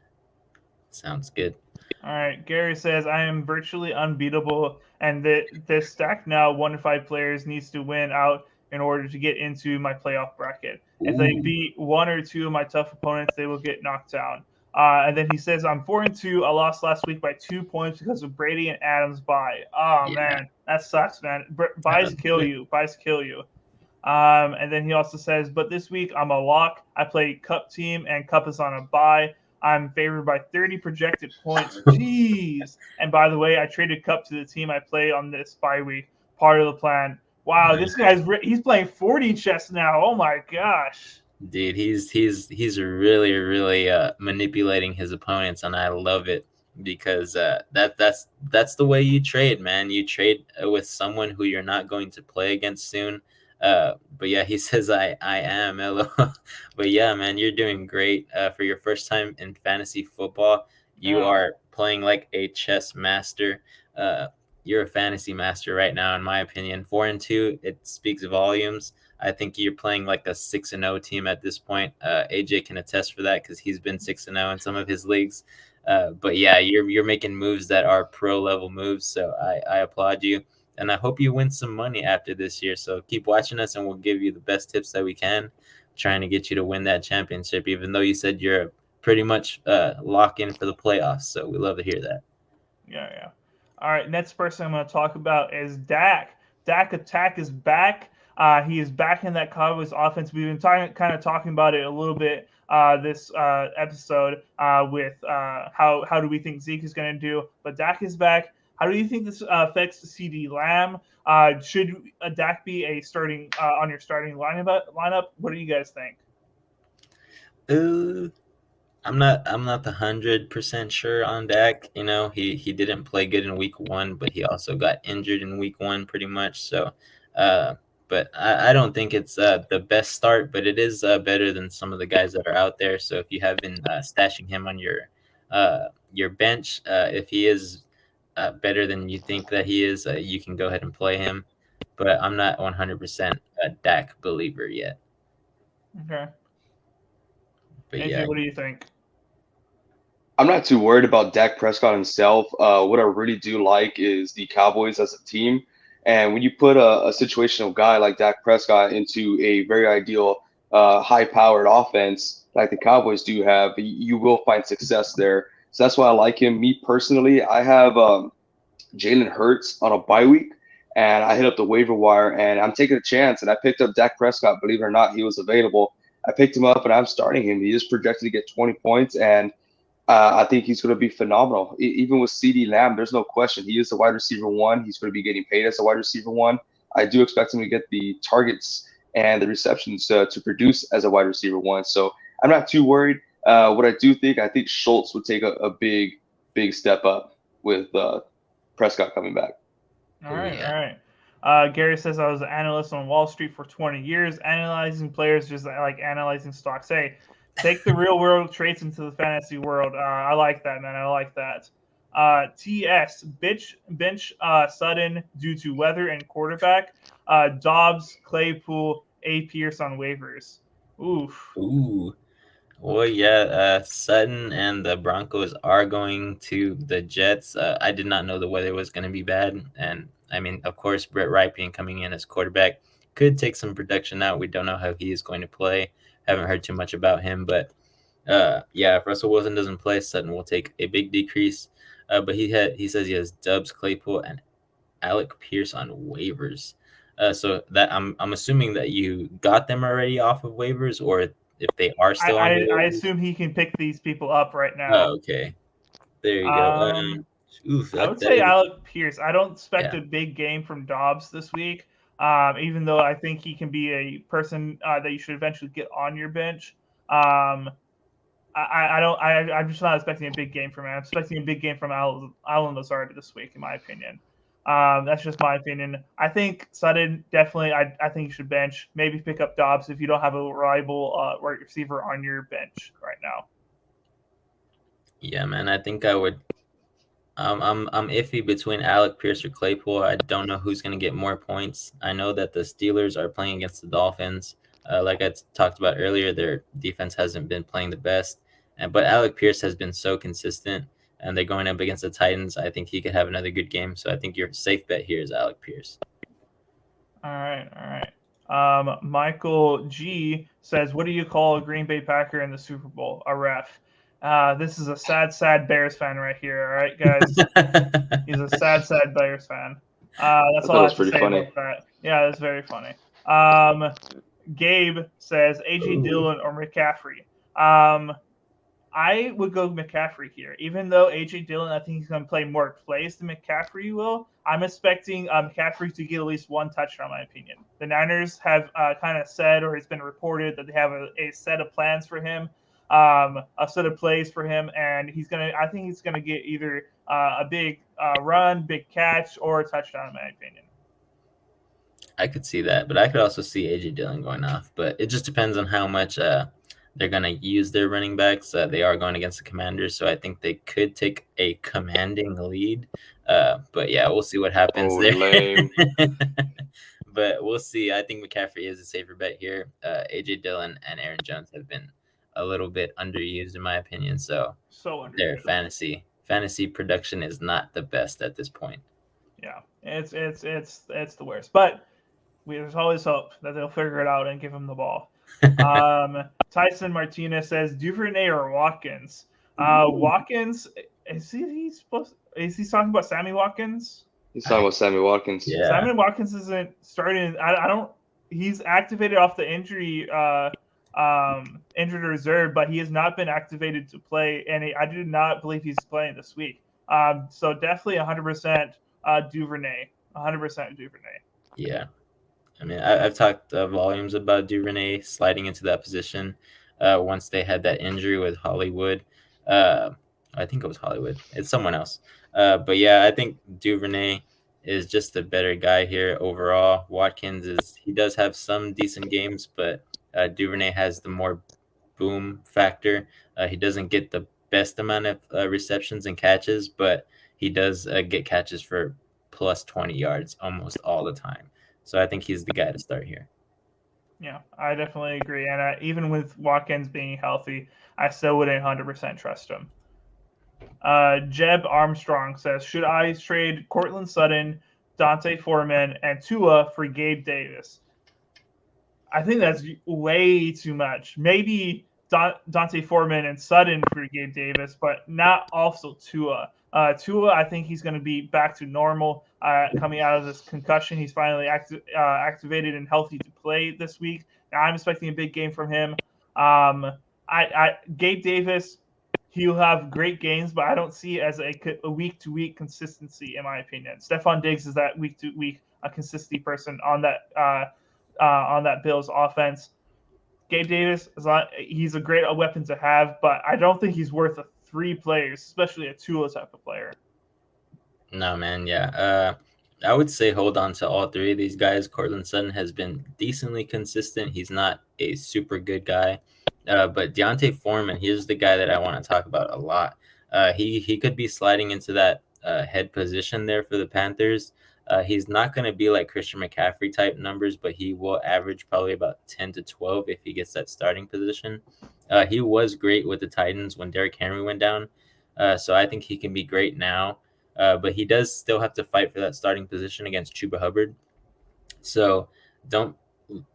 [SPEAKER 2] Sounds good.
[SPEAKER 1] All right. Gary says, I am virtually unbeatable, and this stack now 1 to 5 players needs to win out in order to get into my playoff bracket. If they beat 1 or 2 of my tough opponents, they will get knocked down. And then he says, I'm 4-2. I lost last week by 2 points because of Brady and Adams' bye. Oh,
[SPEAKER 2] Yeah.
[SPEAKER 1] man. That sucks, man. Byes kill you. Byes kill you. And then he also says, but this week I'm a lock. I play Cup team, and Cup is on a bye. I'm favored by 30 projected points. Jeez. And by the way, I traded Cup to the team I play on this bye week. Part of the plan. Wow, this guy's he's playing 40 chess now. Oh my gosh.
[SPEAKER 2] Dude, he's really manipulating his opponents, and I love it because that's the way you trade, man. You trade with someone who you're not going to play against soon. But yeah, he says I am LOL. But yeah, man, you're doing great for your first time in fantasy football. You are playing like a chess master. You're a fantasy master right now, in my opinion. 4-2, it speaks volumes. I think you're playing like a 6-0 team at this point. AJ can attest for that because he's been 6-0 in some of his leagues. But yeah, you're making moves that are pro level moves. So I applaud you, and I hope you win some money after this year. So keep watching us, and we'll give you the best tips that we can, trying to get you to win that championship. Even though you said you're pretty much lock in for the playoffs, so we love to hear that.
[SPEAKER 1] Yeah. All right, next person I'm going to talk about is Dak. Dak Attack is back. He is back in that Cowboys offense. We've been talking about it a little bit this episode with how do we think Zeke is going to do. But Dak is back. How do you think this affects CeeDee Lamb? Should Dak be a starting on your starting lineup? What do you guys think?
[SPEAKER 2] I'm not the 100% sure on Dak. You know, he didn't play good in week 1, but he also got injured in week 1 pretty much. So, but I don't think it's the best start, but it is better than some of the guys that are out there. So if you have been stashing him on your bench, if he is better than you think that he is, you can go ahead and play him. But I'm not 100% a Dak believer yet.
[SPEAKER 1] Okay.
[SPEAKER 2] But
[SPEAKER 1] AJ,
[SPEAKER 2] yeah,
[SPEAKER 1] what do you think?
[SPEAKER 3] I'm not too worried about Dak Prescott himself. What I really do like is the Cowboys as a team. And when you put a situational guy like Dak Prescott into a very ideal, high-powered offense like the Cowboys do have, you will find success there. So that's why I like him. Me personally, I have Jalen Hurts on a bye week, and I hit up the waiver wire, and I'm taking a chance. And I picked up Dak Prescott. Believe it or not, he was available. I picked him up, and I'm starting him. He is projected to get 20 points, and I think he's going to be phenomenal. Even with CeeDee Lamb, there's no question. He is the wide receiver 1. He's going to be getting paid as a wide receiver 1. I do expect him to get the targets and the receptions to produce as a wide receiver 1. So I'm not too worried. What I think Schultz would take a big step up with Prescott coming back.
[SPEAKER 1] All right. Gary says, I was an analyst on Wall Street for 20 years, analyzing players just like analyzing stocks. Hey, take the real world traits into the fantasy world. I like that, man. I like that. TS, bench Sutton due to weather and quarterback. Dobbs, Claypool, A. Pierce on waivers.
[SPEAKER 2] Ooh. Well, yeah, Sutton and the Broncos are going to the Jets. I did not know the weather was going to be bad. And, I mean, of course, Brett Rypien coming in as quarterback could take some production out. We don't know how he is going to play. Haven't heard too much about him. But, yeah, if Russell Wilson doesn't play, Sutton will take a big decrease. But he says he has Dobbs, Claypool, and Alec Pierce on waivers. So that I'm assuming that you got them already off of waivers, or if they are still on
[SPEAKER 1] I assume he can pick these people up right now.
[SPEAKER 2] Oh, okay. There you go.
[SPEAKER 1] I would say Alec Pierce. I don't expect a big game from Dobbs this week, even though I think he can be a person that you should eventually get on your bench. I'm just not expecting a big game from him. I'm expecting a big game from Allen Lazard this week, in my opinion. That's just my opinion. I think Sutton definitely. I think you should bench. Maybe pick up Dobbs if you don't have a reliable wide receiver on your bench right now.
[SPEAKER 2] Yeah, man. I think I would. I'm iffy between Alec Pierce or Claypool. I don't know who's going to get more points. I know that the Steelers are playing against the Dolphins. Like I talked about earlier, their defense hasn't been playing the best, but Alec Pierce has been so consistent. And they're going up against the Titans. I think he could have another good game. So I think your safe bet here is Alec Pierce.
[SPEAKER 1] All right. Michael G says, what do you call a Green Bay Packer in the Super Bowl? A ref. This is a sad Bears fan right here. All right, guys. He's a sad Bears fan. That's all I have to say about that. Yeah, that's very funny. Gabe says AJ Dillon or McCaffrey. I would go McCaffrey here, even though AJ Dillon, I think he's going to play more plays than McCaffrey will. I'm expecting McCaffrey to get at least one touchdown, in my opinion. The Niners have kind of said, or it's been reported, that they have a set of plans for him, a set of plays for him, and I think he's gonna get either a big run, big catch, or a touchdown, in my opinion.
[SPEAKER 2] I could see that, but I could also see AJ Dillon going off. But it just depends on how much they're going to use their running backs. They are going against the Commanders, so I think they could take a commanding lead. But yeah, we'll see what happens there.
[SPEAKER 3] Lame.
[SPEAKER 2] But we'll see. I think McCaffrey is a safer bet here. AJ Dillon and Aaron Jones have been a little bit underused, in my opinion. So their fantasy production is not the best at this point.
[SPEAKER 1] Yeah, it's the worst. But there's always hope that they'll figure it out and give him the ball. Tyson Martinez says Duvernay or Watkins. Watkins, is he talking about Sammy Watkins?
[SPEAKER 3] He's talking about Sammy Watkins.
[SPEAKER 2] Yeah.
[SPEAKER 1] Sammy Watkins isn't starting. He's activated off the injured reserve, but he has not been activated to play, and I do not believe he's playing this week. So definitely 100% Duvernay. 100% Duvernay.
[SPEAKER 2] Yeah. I mean, I've talked volumes about Duvernay sliding into that position once they had that injury with Hollywood. I think it was Hollywood. It's someone else. But yeah, I think Duvernay is just a better guy here overall. Watkins he does have some decent games, but Duvernay has the more boom factor. He doesn't get the best amount of receptions and catches, but he does get catches for plus 20 yards almost all the time. So I think he's the guy to start here.
[SPEAKER 1] Yeah, I definitely agree. And even with Watkins being healthy, I still wouldn't 100% trust him. Jeb Armstrong says, should I trade Courtland Sutton, Dante Foreman, and Tua for Gabe Davis? I think that's way too much. Maybe Dante Foreman and Sutton for Gabe Davis, but not also Tua. Tua, I think he's going to be back to normal coming out of this concussion. He's finally activated and healthy to play this week. Now, I'm expecting a big game from him. Gabe Davis, he'll have great games, but I don't see it as a week-to-week consistency, in my opinion. Stephon Diggs is that week-to-week consistency person on that Bills offense. Gabe Davis, he's a great weapon to have, but I don't think he's worth 3 players, especially a Tua type of player.
[SPEAKER 2] No, man. Yeah. I would say hold on to all 3 of these guys. Courtland Sutton has been decently consistent. He's not a super good guy. But Deontay Foreman, here's the guy that I want to talk about a lot. He could be sliding into that head position there for the Panthers. He's not going to be like Christian McCaffrey type numbers, but he will average probably about 10 to 12 if he gets that starting position. He was great with the Titans when Derrick Henry went down. So I think he can be great now. But he does still have to fight for that starting position against Chuba Hubbard. So don't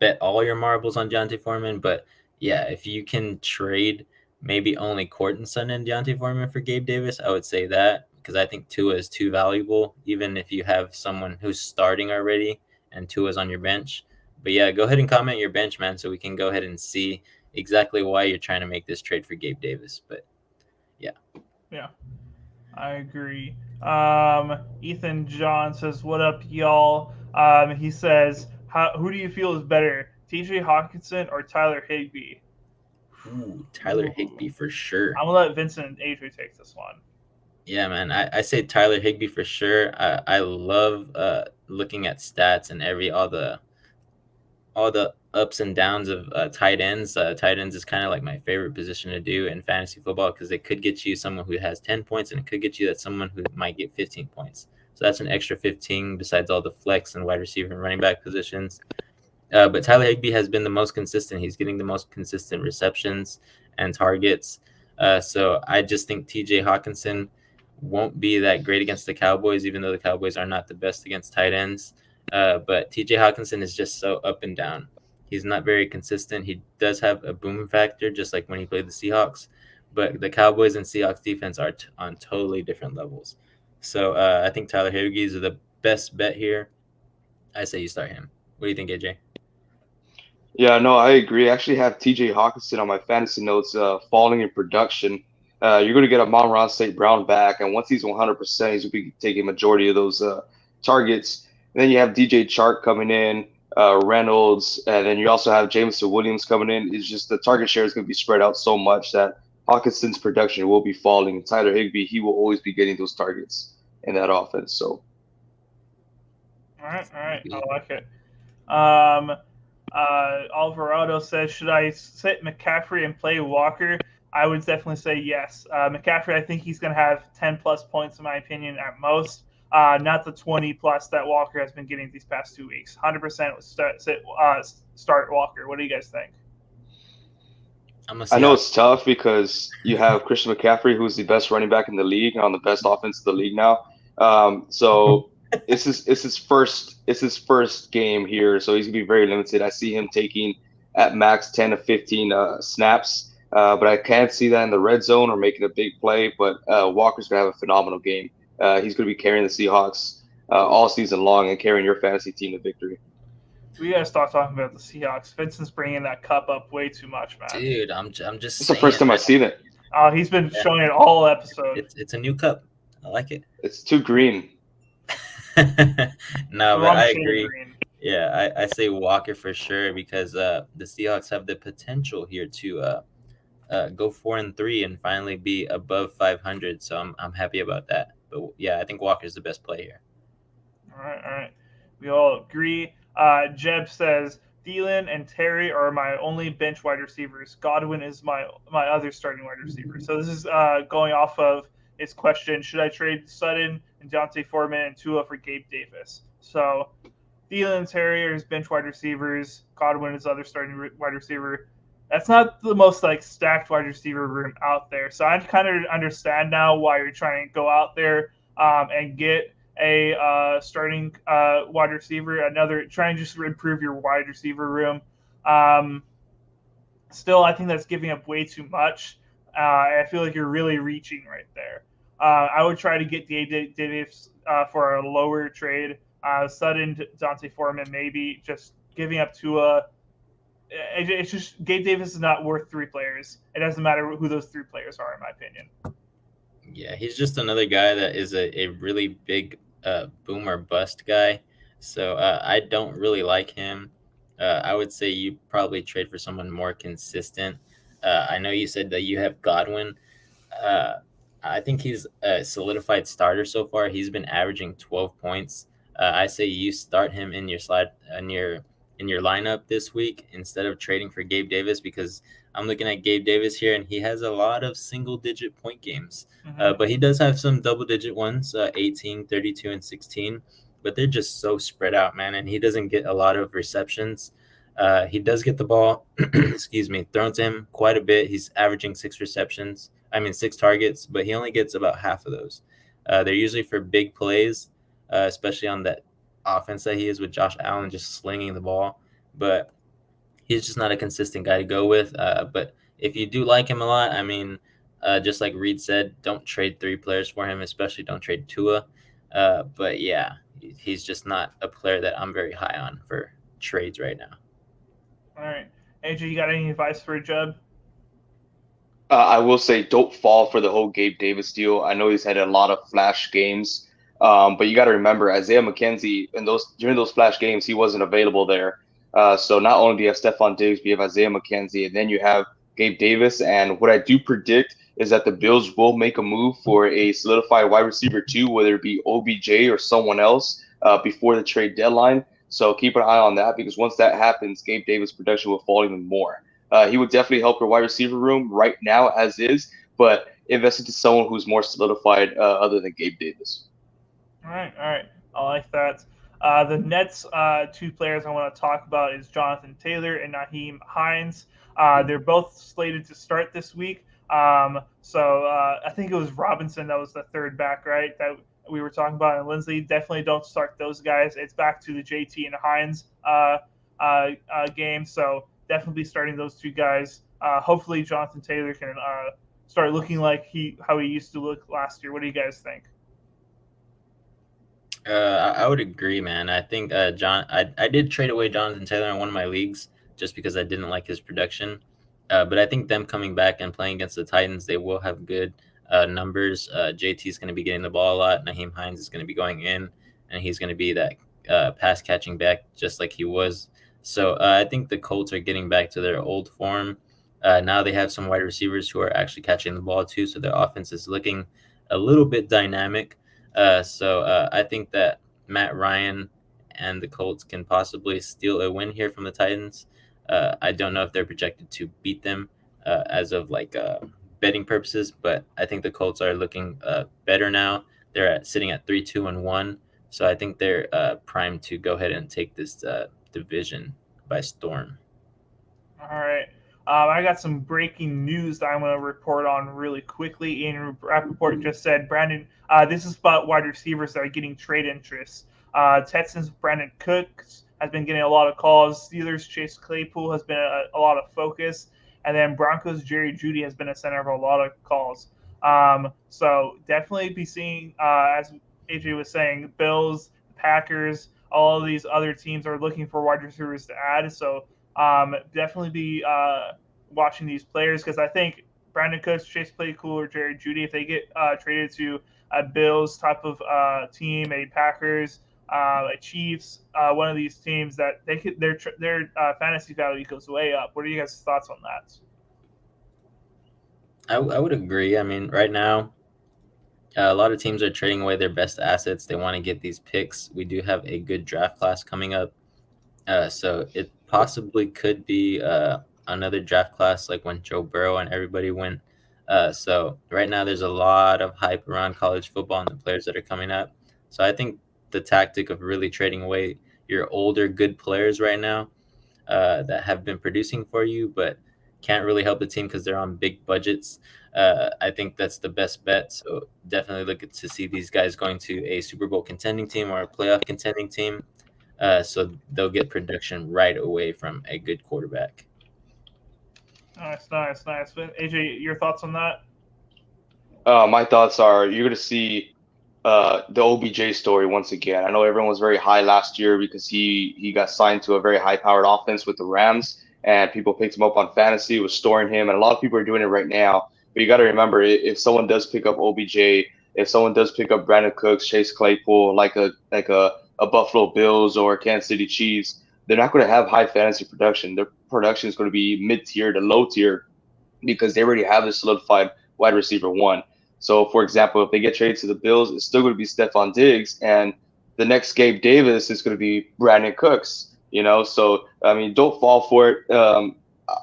[SPEAKER 2] bet all your marbles on Deontay Foreman. But yeah, if you can trade maybe only Courtland Sutton and Deontay Foreman for Gabe Davis, I would say that, because I think Tua is too valuable, even if you have someone who's starting already and Tua's on your bench. But yeah, go ahead and comment your bench, man, so we can go ahead and see exactly why you're trying to make this trade for Gabe Davis. But yeah.
[SPEAKER 1] Yeah, I agree. Ethan John says, what up, y'all? He says, who do you feel is better, TJ Hawkinson or Tyler Higbee?
[SPEAKER 2] Ooh, Tyler Higbee for sure.
[SPEAKER 1] I'm going to let Vincent and Adrian take this one.
[SPEAKER 2] Yeah, man, I say Tyler Higbee for sure. I love looking at stats and all the ups and downs of tight ends. Tight ends is kind of like my favorite position to do in fantasy football, because it could get you someone who has 10 points and it could get you someone who might get 15 points. So that's an extra 15 besides all the flex and wide receiver and running back positions. But Tyler Higbee has been the most consistent. He's getting the most consistent receptions and targets. So I just think TJ Hawkinson won't be that great against the Cowboys, even though the Cowboys are not the best against tight ends. But TJ Hawkinson is just so up and down. He's not very consistent. He does have a boom factor, just like when he played the Seahawks. but the Cowboys and Seahawks defense are on totally different levels. So I think Tyler Higbee is the best bet here. I say you start him. What do you think, AJ?
[SPEAKER 3] Yeah, no, I agree. I actually have TJ Hawkinson on my fantasy notes falling in production. You're going to get a Monron St. Brown back, and once he's 100%, he's going to be taking majority of those targets. And then you have DJ Chark coming in, Reynolds, and then you also have Jameson Williams coming in. It's just the target share is going to be spread out so much that Hawkinson's production will be falling. And Tyler Higbee, he will always be getting those targets in that offense. So,
[SPEAKER 1] all right, I like it. Alvarado says, should I sit McCaffrey and play Walker? I would definitely say yes. McCaffrey, I think he's going to have 10-plus points, in my opinion, at most. Not the 20-plus that Walker has been getting these past 2 weeks. 100% start Walker. What do you guys think?
[SPEAKER 3] I know it's tough because you have Christian McCaffrey, who's the best running back in the league, on the best offense in the league now. So it's his first game here, so he's gonna be very limited. I see him taking at max 10 to 15 snaps, but I can't see that in the red zone or making a big play. But Walker's gonna have a phenomenal game. He's gonna be carrying the Seahawks all season long and carrying your fantasy team to victory.
[SPEAKER 1] We gotta start talking about the Seahawks. Vincent's bringing that cup up way too much, man.
[SPEAKER 2] Dude, I'm just.
[SPEAKER 3] It's the first time I've seen it.
[SPEAKER 1] He's been showing it all episode.
[SPEAKER 2] It's a new cup. I like it.
[SPEAKER 3] It's too green.
[SPEAKER 2] No, but I agree. Yeah, I say Walker for sure because the Seahawks have the potential here to go 4-3 and finally be above 500. So I'm happy about that. But yeah, I think Walker's the best play here.
[SPEAKER 1] All right. We all agree. Jeb says Thielen and Terry are my only bench wide receivers. Godwin is my other starting wide receiver. So this is going off of his question: should I trade Sutton and D'Onta Foreman and Tua for Gabe Davis? So Thielen and Terry are his bench wide receivers. Godwin is other starting wide receiver. That's not the most stacked wide receiver room out there. So I kind of understand now why you're trying to go out there and get a starting wide receiver, trying to just improve your wide receiver room. Still, I think that's giving up way too much. I feel like you're really reaching right there. I would try to get Gabe Davis for a lower trade. Sutton, D'Onta Foreman, maybe just giving up Tua. It's just Gabe Davis is not worth 3 players. It doesn't matter who those 3 players are, in my opinion.
[SPEAKER 2] Yeah, he's just another guy that is a really big boom or bust guy. So I don't really like him. I would say you probably trade for someone more consistent. I know you said that you have Godwin. I think he's a solidified starter so far. He's been averaging 12 points. I say you start him in your lineup this week instead of trading for Gabe Davis, because I'm looking at Gabe Davis here and he has a lot of single-digit point games. But he does have some double-digit ones, 18, 32, and 16. But they're just so spread out, man, and he doesn't get a lot of receptions. He does get the ball, thrown to him quite a bit. He's averaging 6 targets, but he only gets about half of those. They're usually for big plays, especially on that offense that he is with Josh Allen just slinging the ball. But he's just not a consistent guy to go with. But if you do like him a lot, just like Reed said, don't trade 3 players for him, especially don't trade Tua. But yeah, he's just not a player that I'm very high on for trades right now.
[SPEAKER 1] All right. AJ, you got any advice for Jeb?
[SPEAKER 3] I will say don't fall for the whole Gabe Davis deal. I know he's had a lot of flash games, but you got to remember Isaiah McKenzie, during those flash games, he wasn't available there. So not only do you have Stephon Diggs, but you have Isaiah McKenzie, and then you have Gabe Davis. And what I do predict is that the Bills will make a move for a solidified wide receiver too, whether it be OBJ or someone else before the trade deadline. So keep an eye on that, because once that happens, Gabe Davis' production will fall even more. He would definitely help your wide receiver room right now as is, but invest into someone who's more solidified other than Gabe Davis.
[SPEAKER 1] All right. I like that. The Nets 2 players I want to talk about is Jonathan Taylor and Nyheim Hines. They're both slated to start this week. So I think it was Robinson that was the third back, right, that we were talking about. And Lindsay, definitely don't start those guys. It's back to the JT and Hines game. So definitely starting those 2 guys. Hopefully Jonathan Taylor can start looking like how he used to look last year? What do you guys think?
[SPEAKER 2] I would agree, man. I think I did trade away Jonathan Taylor in one of my leagues just because I didn't like his production. But I think them coming back and playing against the Titans, they will have good numbers. JT is going to be getting the ball a lot. Naheem Hines is going to be going in, and he's going to be that pass catching back just like he was. So I think the Colts are getting back to their old form. Now they have some wide receivers who are actually catching the ball too, so their offense is looking a little bit dynamic. So I think that Matt Ryan and the Colts can possibly steal a win here from the Titans. I don't know if they're projected to beat them as of betting purposes, but I think the Colts are looking better now. They're sitting at 3-2-1, so I think they're primed to go ahead and take this division by storm.
[SPEAKER 1] All right. I got some breaking news that I'm going to report on really quickly. Ian Rappaport just said, Brandon, this is about wide receivers that are getting trade interest. Texans Brandon Cooks has been getting a lot of calls. Steelers Chase Claypool has been a lot of focus. And then Broncos Jerry Jeudy has been a center of a lot of calls. So definitely be seeing, as AJ was saying, Bills, Packers, all of these other teams are looking for wide receivers to add. So definitely be watching these players, because I think Brandon Cooks, Chase Claypool, or Jerry Jeudy, if they get traded to a Bills type of team, a Packers, a Chiefs, one of these teams, that their fantasy value goes way up. What are you guys' thoughts on that?
[SPEAKER 2] I would agree. I mean, right now, a lot of teams are trading away their best assets. They want to get these picks. We do have a good draft class coming up. So it possibly could be another draft class like when Joe Burrow and everybody went. So right now there's a lot of hype around college football and the players that are coming up. So I think the tactic of really trading away your older good players right now that have been producing for you but can't really help the team because they're on big budgets, I think that's the best bet. So definitely look to see these guys going to a Super Bowl contending team or a playoff contending team. So they'll get production right away from a good quarterback.
[SPEAKER 1] Nice. But AJ, your thoughts on that?
[SPEAKER 3] My thoughts are you're going to see the OBJ story once again. I know everyone was very high last year because he got signed to a very high-powered offense with the Rams, and people picked him up on fantasy, was storing him, and a lot of people are doing it right now. But you got to remember, if someone does pick up OBJ, if someone does pick up Brandon Cooks, Chase Claypool, like a Buffalo Bills or Kansas City Chiefs, they're not going to have high fantasy production. Their production is going to be mid-tier to low-tier because they already have a solidified wide receiver one. So, for example, if they get traded to the Bills, it's still going to be Stephon Diggs, and the next Gabe Davis is going to be Brandon Cooks. So I mean, don't fall for it.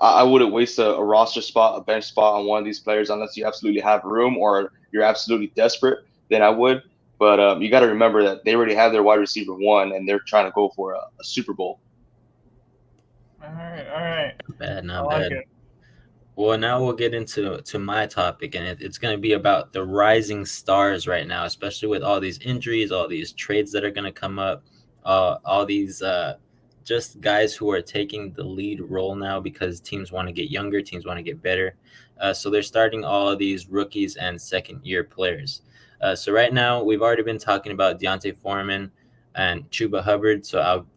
[SPEAKER 3] I wouldn't waste a roster spot, a bench spot on one of these players unless you absolutely have room or you're absolutely desperate. Then I would. But you got to remember that they already have their wide receiver one, and they're trying to go for a Super Bowl.
[SPEAKER 1] All right.
[SPEAKER 2] Not bad. Well, now we'll get into my topic, and it's going to be about the rising stars right now, especially with all these injuries, all these trades that are going to come up, all these just guys who are taking the lead role now because teams want to get younger, teams want to get better. So they're starting all of these rookies and second-year players. So right now, we've already been talking about D'Onta Foreman and Chuba Hubbard, so I'll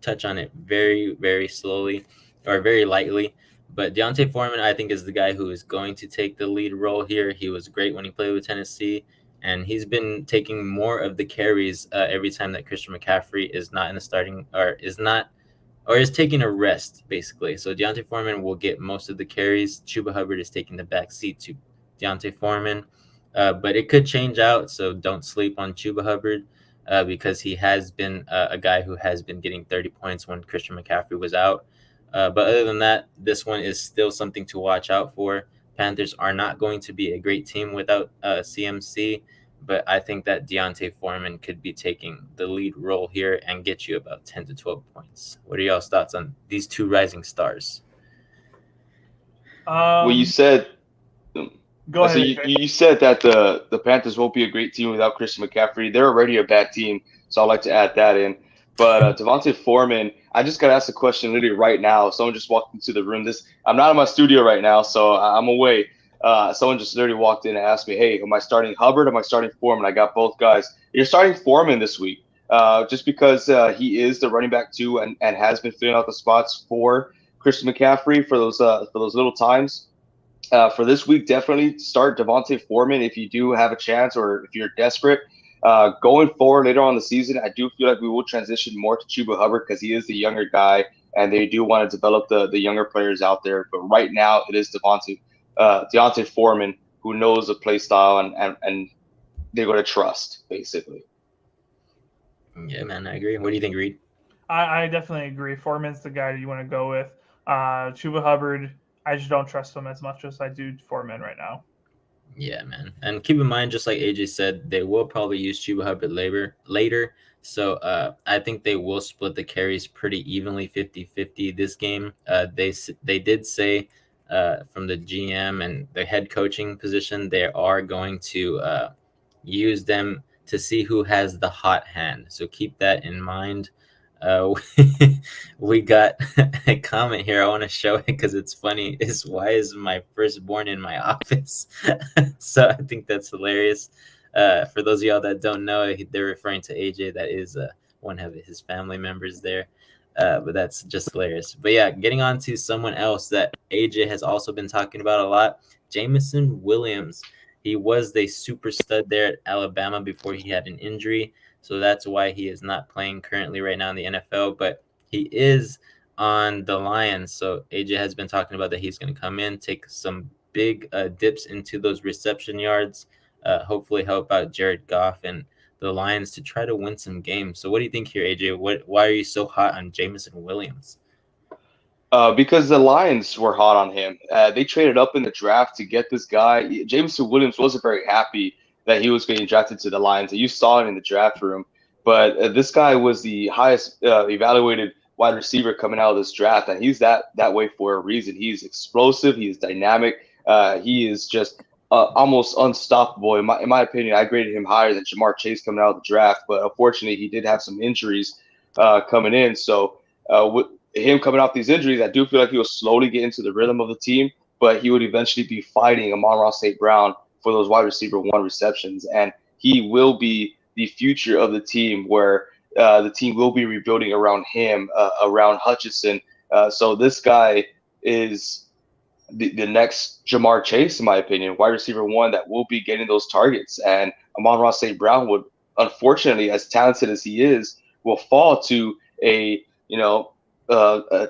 [SPEAKER 2] touch on it very, very slowly or very lightly. But D'Onta Foreman, I think, is the guy who is going to take the lead role here. He was great when he played with Tennessee, and he's been taking more of the carries every time that Christian McCaffrey is not in the starting or is taking a rest, basically. So D'Onta Foreman will get most of the carries. Chuba Hubbard is taking the back seat to D'Onta Foreman. But it could change out, so don't sleep on Chuba Hubbard because he has been a guy who has been getting 30 points when Christian McCaffrey was out. But other than that, this one is still something to watch out for. Panthers are not going to be a great team without CMC, but I think that D'Onta Foreman could be taking the lead role here and get you about 10 to 12 points. What are y'all's thoughts on these two rising stars?
[SPEAKER 3] Well, you said
[SPEAKER 1] Go ahead.
[SPEAKER 3] So you said that the Panthers won't be a great team without Christian McCaffrey. They're already a bad team, so I'd like to add that in. But D'Onta Foreman, I just got asked a question literally right now. Someone just walked into the room. I'm not in my studio right now, so I'm away. Someone just literally walked in and asked me, "Hey, am I starting Hubbard? Am I starting Foreman?" I got both guys. You're starting Foreman this week, just because he is the running back too, and has been filling out the spots for Christian McCaffrey for those little times. For this week, definitely start Devontae Foreman if you do have a chance or if you're desperate. Going forward later on in the season, I do feel like we will transition more to Chuba Hubbard because he is the younger guy, and they do want to develop the younger players out there. But right now, it is Deontay Foreman who knows the play style and they're going to trust, basically.
[SPEAKER 2] Yeah, man, I agree. What do you think, Reed?
[SPEAKER 1] I definitely agree. Foreman's the guy that you want to go with. Chuba Hubbard, I just don't trust him as much as I do Foreman right now.
[SPEAKER 2] Yeah, man. And keep in mind, just like AJ said, they will probably use Chuba Hubbard later. So I think they will split the carries pretty evenly, 50-50 this game. They did say from the GM and the head coaching position, they are going to use them to see who has the hot hand. So keep that in mind. We got a comment here. I want to show it because it's funny. Is why is my firstborn in my office? So I think that's hilarious. For those of y'all that don't know, they're referring to AJ. That is one of his family members there. But that's just hilarious. But yeah, getting on to someone else that AJ has also been talking about a lot, Jameson Williams. He was the super stud there at Alabama before he had an injury. So that's why he is not playing currently right now in the NFL, but he is on the Lions. So AJ has been talking about that he's going to come in, take some big dips into those reception yards, hopefully help out Jared Goff and the Lions to try to win some games. So what do you think here, AJ? Why are you so hot on Jameson Williams?
[SPEAKER 3] Because the Lions were hot on him. They traded up in the draft to get this guy. Jameson Williams wasn't very happy that he was getting drafted to the Lions. You saw it in the draft room. But this guy was the highest evaluated wide receiver coming out of this draft, and he's that way for a reason. He's explosive. He's dynamic. He is just almost unstoppable. In my opinion, I graded him higher than Jamar Chase coming out of the draft, but unfortunately, he did have some injuries coming in. So with him coming off these injuries, I do feel like he will slowly get into the rhythm of the team, but he would eventually be fighting Amon-Ra St. Brown for those wide receiver one receptions, and he will be the future of the team, where the team will be rebuilding around him, around Hutchinson. So this guy is the next Jamar Chase, in my opinion, wide receiver one that will be getting those targets. And Amon-Ra St. Brown would, unfortunately, as talented as he is, will fall to a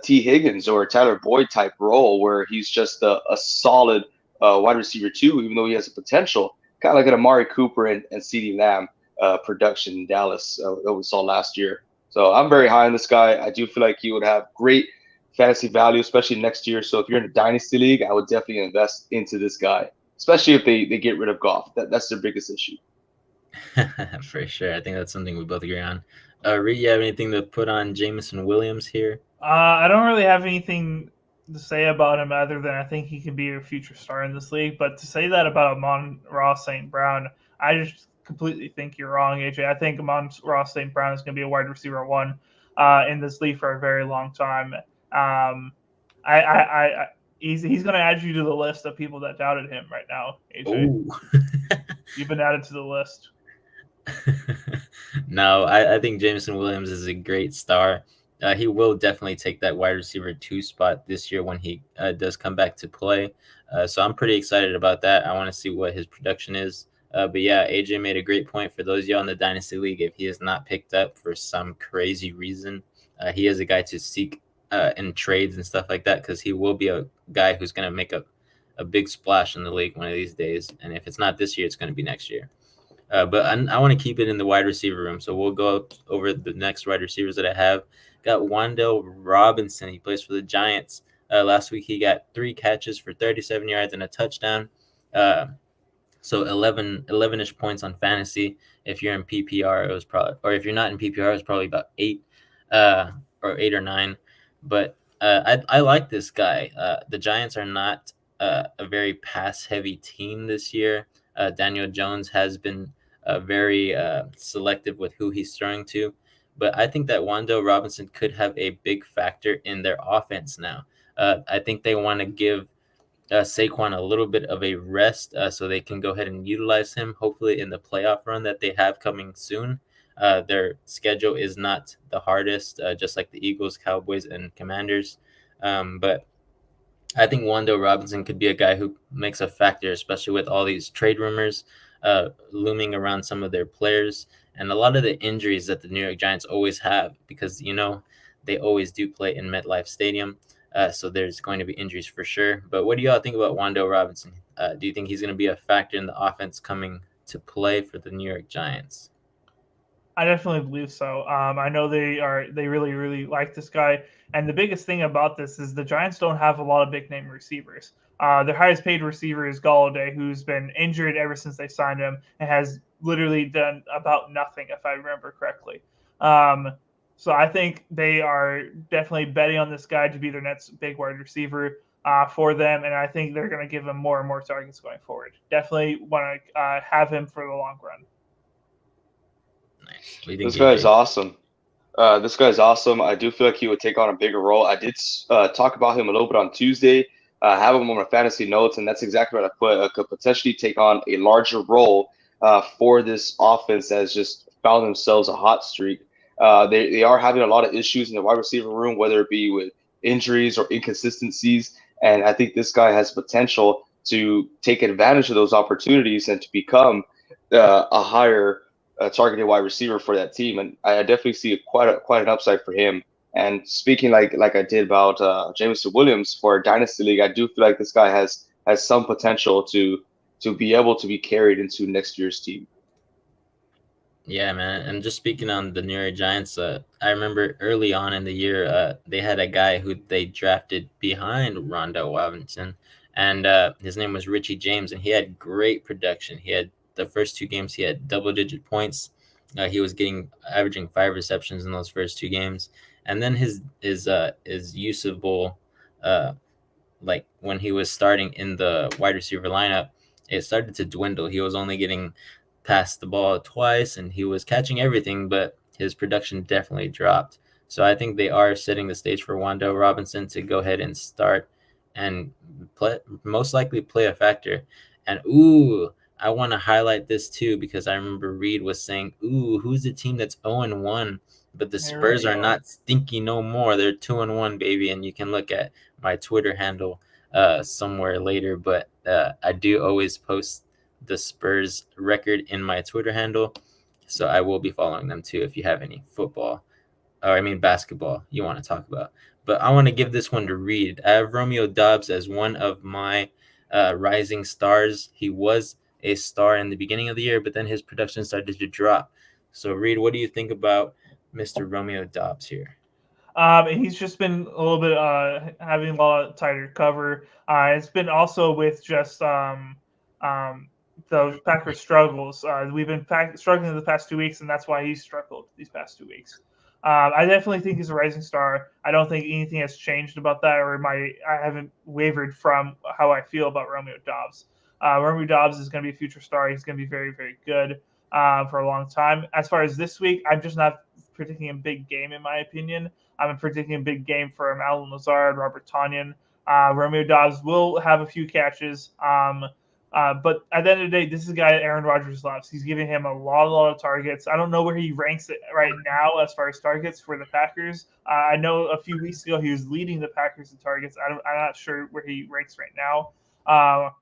[SPEAKER 3] T. Higgins or a Tyler Boyd type role where he's just a solid wide receiver too, even though he has a potential, kind of like an Amari Cooper and CeeDee Lamb production in Dallas that we saw last year. So I'm very high on this guy. I do feel like he would have great fantasy value, especially next year. So if you're in a dynasty league, I would definitely invest into this guy, especially if they get rid of Goff. That's their biggest issue.
[SPEAKER 2] For sure. I think that's something we both agree on. Reed, you have anything to put on Jameson Williams here?
[SPEAKER 1] I don't really have anything to say about him other than I think he can be a future star in this league. But to say that about Amon-Ra St. Brown, I just completely think you're wrong, AJ. I think Amon-Ra St. Brown is going to be a wide receiver one in this league for a very long time. He's going to add you to the list of people that doubted him right now, AJ. You've been added to the list.
[SPEAKER 2] No, I think Jameson Williams is a great star. He will definitely take that wide receiver 2 spot this year when he does come back to play. So I'm pretty excited about that. I want to see what his production is. But yeah, AJ made a great point for those of y'all in the Dynasty League. If he is not picked up for some crazy reason, he is a guy to seek in trades and stuff like that, because he will be a guy who's going to make a big splash in the league one of these days. And if it's not this year, it's going to be next year. But I want to keep it in the wide receiver room. So we'll go over the next wide receivers that I have. Got Wan'Dale Robinson. He plays for the Giants. Last week, he got 3 catches for 37 yards and a touchdown. So 11-ish points on fantasy. If you're in PPR, it was probably, or if you're not in PPR, it was probably about 8 or 9. But I like this guy. The Giants are not a very pass-heavy team this year. Daniel Jones has been very selective with who he's throwing to. But I think that Wan'Dale Robinson could have a big factor in their offense now. I think they want to give Saquon a little bit of a rest so they can go ahead and utilize him, hopefully in the playoff run that they have coming soon. Their schedule is not the hardest, just like the Eagles, Cowboys, and Commanders. But I think Wan'Dale Robinson could be a guy who makes a factor, especially with all these trade rumors looming around some of their players and a lot of the injuries that the New York Giants always have, because, they always do play in MetLife Stadium. So there's going to be injuries for sure. But what do y'all think about Wan'Dale Robinson? Do you think he's going to be a factor in the offense coming to play for the New York Giants?
[SPEAKER 1] I definitely believe so. I know they really, really like this guy. And the biggest thing about this is the Giants don't have a lot of big name receivers. Their highest paid receiver is Golladay, who's been injured ever since they signed him and has literally done about nothing, if I remember correctly. So I think they are definitely betting on this guy to be their next big wide receiver for them. And I think they're going to give him more and more targets going forward. Definitely want to have him for the long run.
[SPEAKER 2] Nice.
[SPEAKER 3] This guy's awesome. This guy's awesome. I do feel like he would take on a bigger role. I did talk about him a little bit on Tuesday. Have him on my fantasy notes, and that's exactly what I put. Could potentially take on a larger role for this offense that has just found themselves a hot streak. They are having a lot of issues in the wide receiver room, whether it be with injuries or inconsistencies. And I think this guy has potential to take advantage of those opportunities and to become a higher targeted wide receiver for that team. And I definitely see quite an upside for him. And speaking like I did about Jameson Williams for a dynasty league, I do feel like this guy has some potential to be able to be carried into next year's team.
[SPEAKER 2] Yeah, man. And just speaking on the New York Giants, I remember early on in the year, they had a guy who they drafted behind Wan'Dale Robinson, and his name was Richie James, and he had great production. He had the first 2 games, he had double-digit points. He was averaging 5 receptions in those first 2 games, and then his usable, like when he was starting in the wide receiver lineup, it started to dwindle. He was only getting passed the ball twice, and he was catching everything, but his production definitely dropped. So I think they are setting the stage for Wan'Dale Robinson to go ahead and start and most likely play a factor. And I want to highlight this too, because I remember Reed was saying, who's the team that's 0-1? But the Spurs are not stinky no more. They're 2-1, baby. And you can look at my Twitter handle somewhere later. But I do always post the Spurs record in my Twitter handle. So I will be following them too if you have any basketball you want to talk about. But I want to give this one to Reed. I have Romeo Doubs as one of my rising stars. He was a star in the beginning of the year, but then his production started to drop. So Reed, what do you think about Mr. Romeo Doubs here?
[SPEAKER 1] He's just been a little bit having a lot of tighter cover. It's been also with just the Packers struggles. We've been struggling the past 2 weeks, and that's why he's struggled these past 2 weeks. I definitely think he's a rising star. I don't think anything has changed about that, or I haven't wavered from how I feel about Romeo Doubs. Romeo Doubs is going to be a future star. He's going to be very, very good for a long time. As far as this week, I'm just not predicting a big game, in my opinion. I'm predicting a big game for Allen Lazard, Robert Tonyan. Romeo Doubs will have a few catches. But at the end of the day, this is a guy that Aaron Rodgers loves. He's giving him a lot of targets. I don't know where he ranks it right now as far as targets for the Packers. I know a few weeks ago he was leading the Packers in targets. I'm not sure where he ranks right now.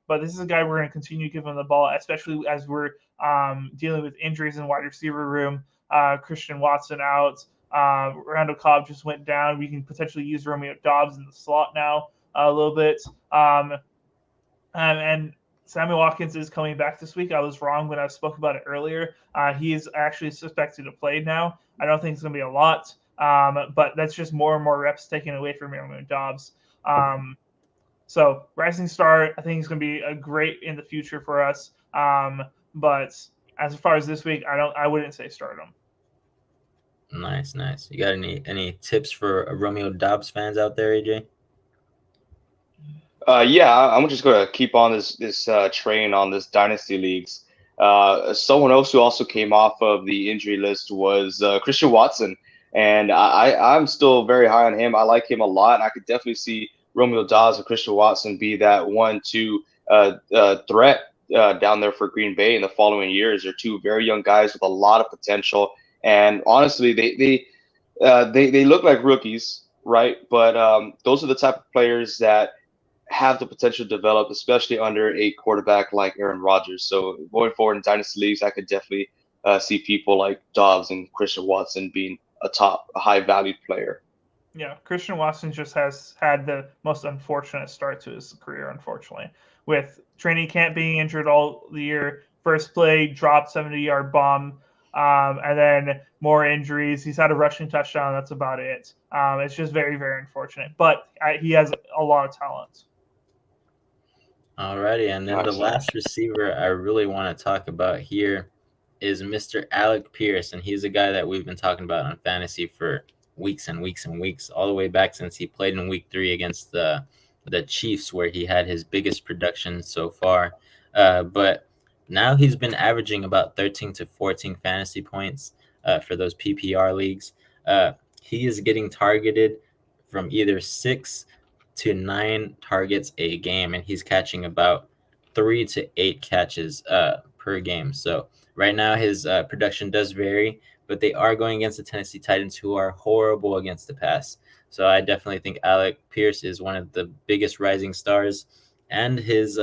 [SPEAKER 1] But this is a guy we're going to continue to give him the ball, especially as we're dealing with injuries in wide receiver room. Christian Watson out. Randall Cobb just went down. We can potentially use Romeo Doubs in the slot now a little bit. And Sammy Watkins is coming back this week. I was wrong when I spoke about it earlier. He is actually suspected to play now. I don't think it's going to be a lot, but that's just more and more reps taken away from Romeo Doubs. So rising star, I think he's going to be a great in the future for us. But as far as this week, I wouldn't say start him.
[SPEAKER 2] Nice. You got any tips for Romeo Doubs fans out there, AJ?
[SPEAKER 3] Yeah, I'm just going to keep on this train on this dynasty leagues. Someone else who also came off of the injury list was Christian Watson, and I'm still very high on him. I like him a lot. I could definitely see Romeo Dobbs and Christian Watson be that 1-2 threat down there for Green Bay in the following years. They're two very young guys with a lot of potential, and honestly, they look like rookies, right? But those are the type of players that have the potential to develop, especially under a quarterback like Aaron Rodgers. So going forward in dynasty leagues, I could definitely see people like Dobbs and Christian Watson being a high valued player.
[SPEAKER 1] Yeah, Christian Watson just has had the most unfortunate start to his career, unfortunately, with training camp being injured all the year. First play, dropped 70-yard bomb, and then more injuries. He's had a rushing touchdown. That's about it. It's just very, very unfortunate. But he has a lot of talent.
[SPEAKER 2] Alrighty, and then the last receiver I really want to talk about here is Mr. Alec Pierce, and he's a guy that we've been talking about on fantasy for weeks and weeks and weeks, all the way back since he played in Week 3 against the Chiefs, where he had his biggest production so far. But now he's been averaging about 13 to 14 fantasy points for those PPR leagues. He is getting targeted from either 6 to 9 targets a game, and he's catching about 3 to 8 catches per game. So right now his production does vary, but they are going against the Tennessee Titans, who are horrible against the pass. So I definitely think Alec Pierce is one of the biggest rising stars, and his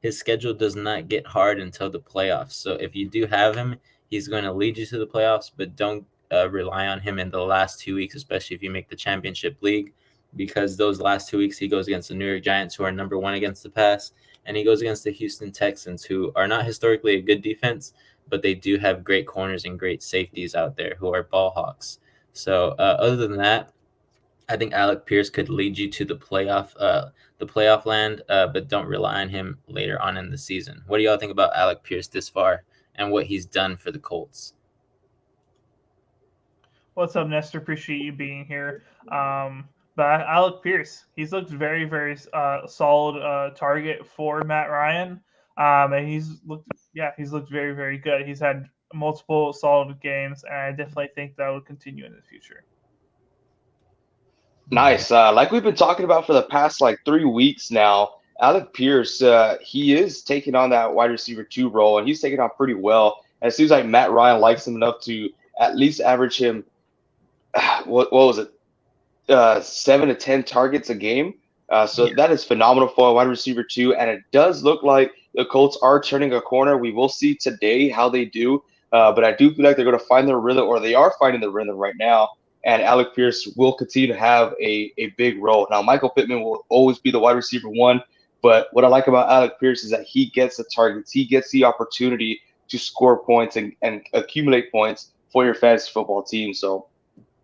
[SPEAKER 2] schedule does not get hard until the playoffs. So if you do have him, he's going to lead you to the playoffs, but don't rely on him in the last 2 weeks, especially if you make the championship league, because those last 2 weeks he goes against the New York Giants, who are number 1 against the pass, and he goes against the Houston Texans, who are not historically a good defense, but they do have great corners and great safeties out there who are ball hawks. So other than that, I think Alec Pierce could lead you to the playoff land, but don't rely on him later on in the season. What do y'all think about Alec Pierce this far and what he's done for the Colts?
[SPEAKER 1] What's up, Nestor? Appreciate you being here. But Alec Pierce, he's looked very, very solid target for Matt Ryan. And he's looked very, very good. He's had multiple solid games, and I definitely think that will continue in the future.
[SPEAKER 3] Nice. Like we've been talking about for the past 3 weeks now, Alec Pierce, he is taking on that wide receiver 2 role, and he's taking on pretty well. And it seems like Matt Ryan likes him enough to at least average him, what was it, 7 to 10 targets a game. So that is phenomenal for a wide receiver 2, and it does look like the Colts are turning a corner. We will see today how they do, but I do feel like they're going to find their rhythm, or they are finding the rhythm right now, and Alec Pierce will continue to have a big role. Now, Michael Pittman will always be the wide receiver 1, but what I like about Alec Pierce is that he gets the targets. He gets the opportunity to score points and accumulate points for your fantasy football team. So,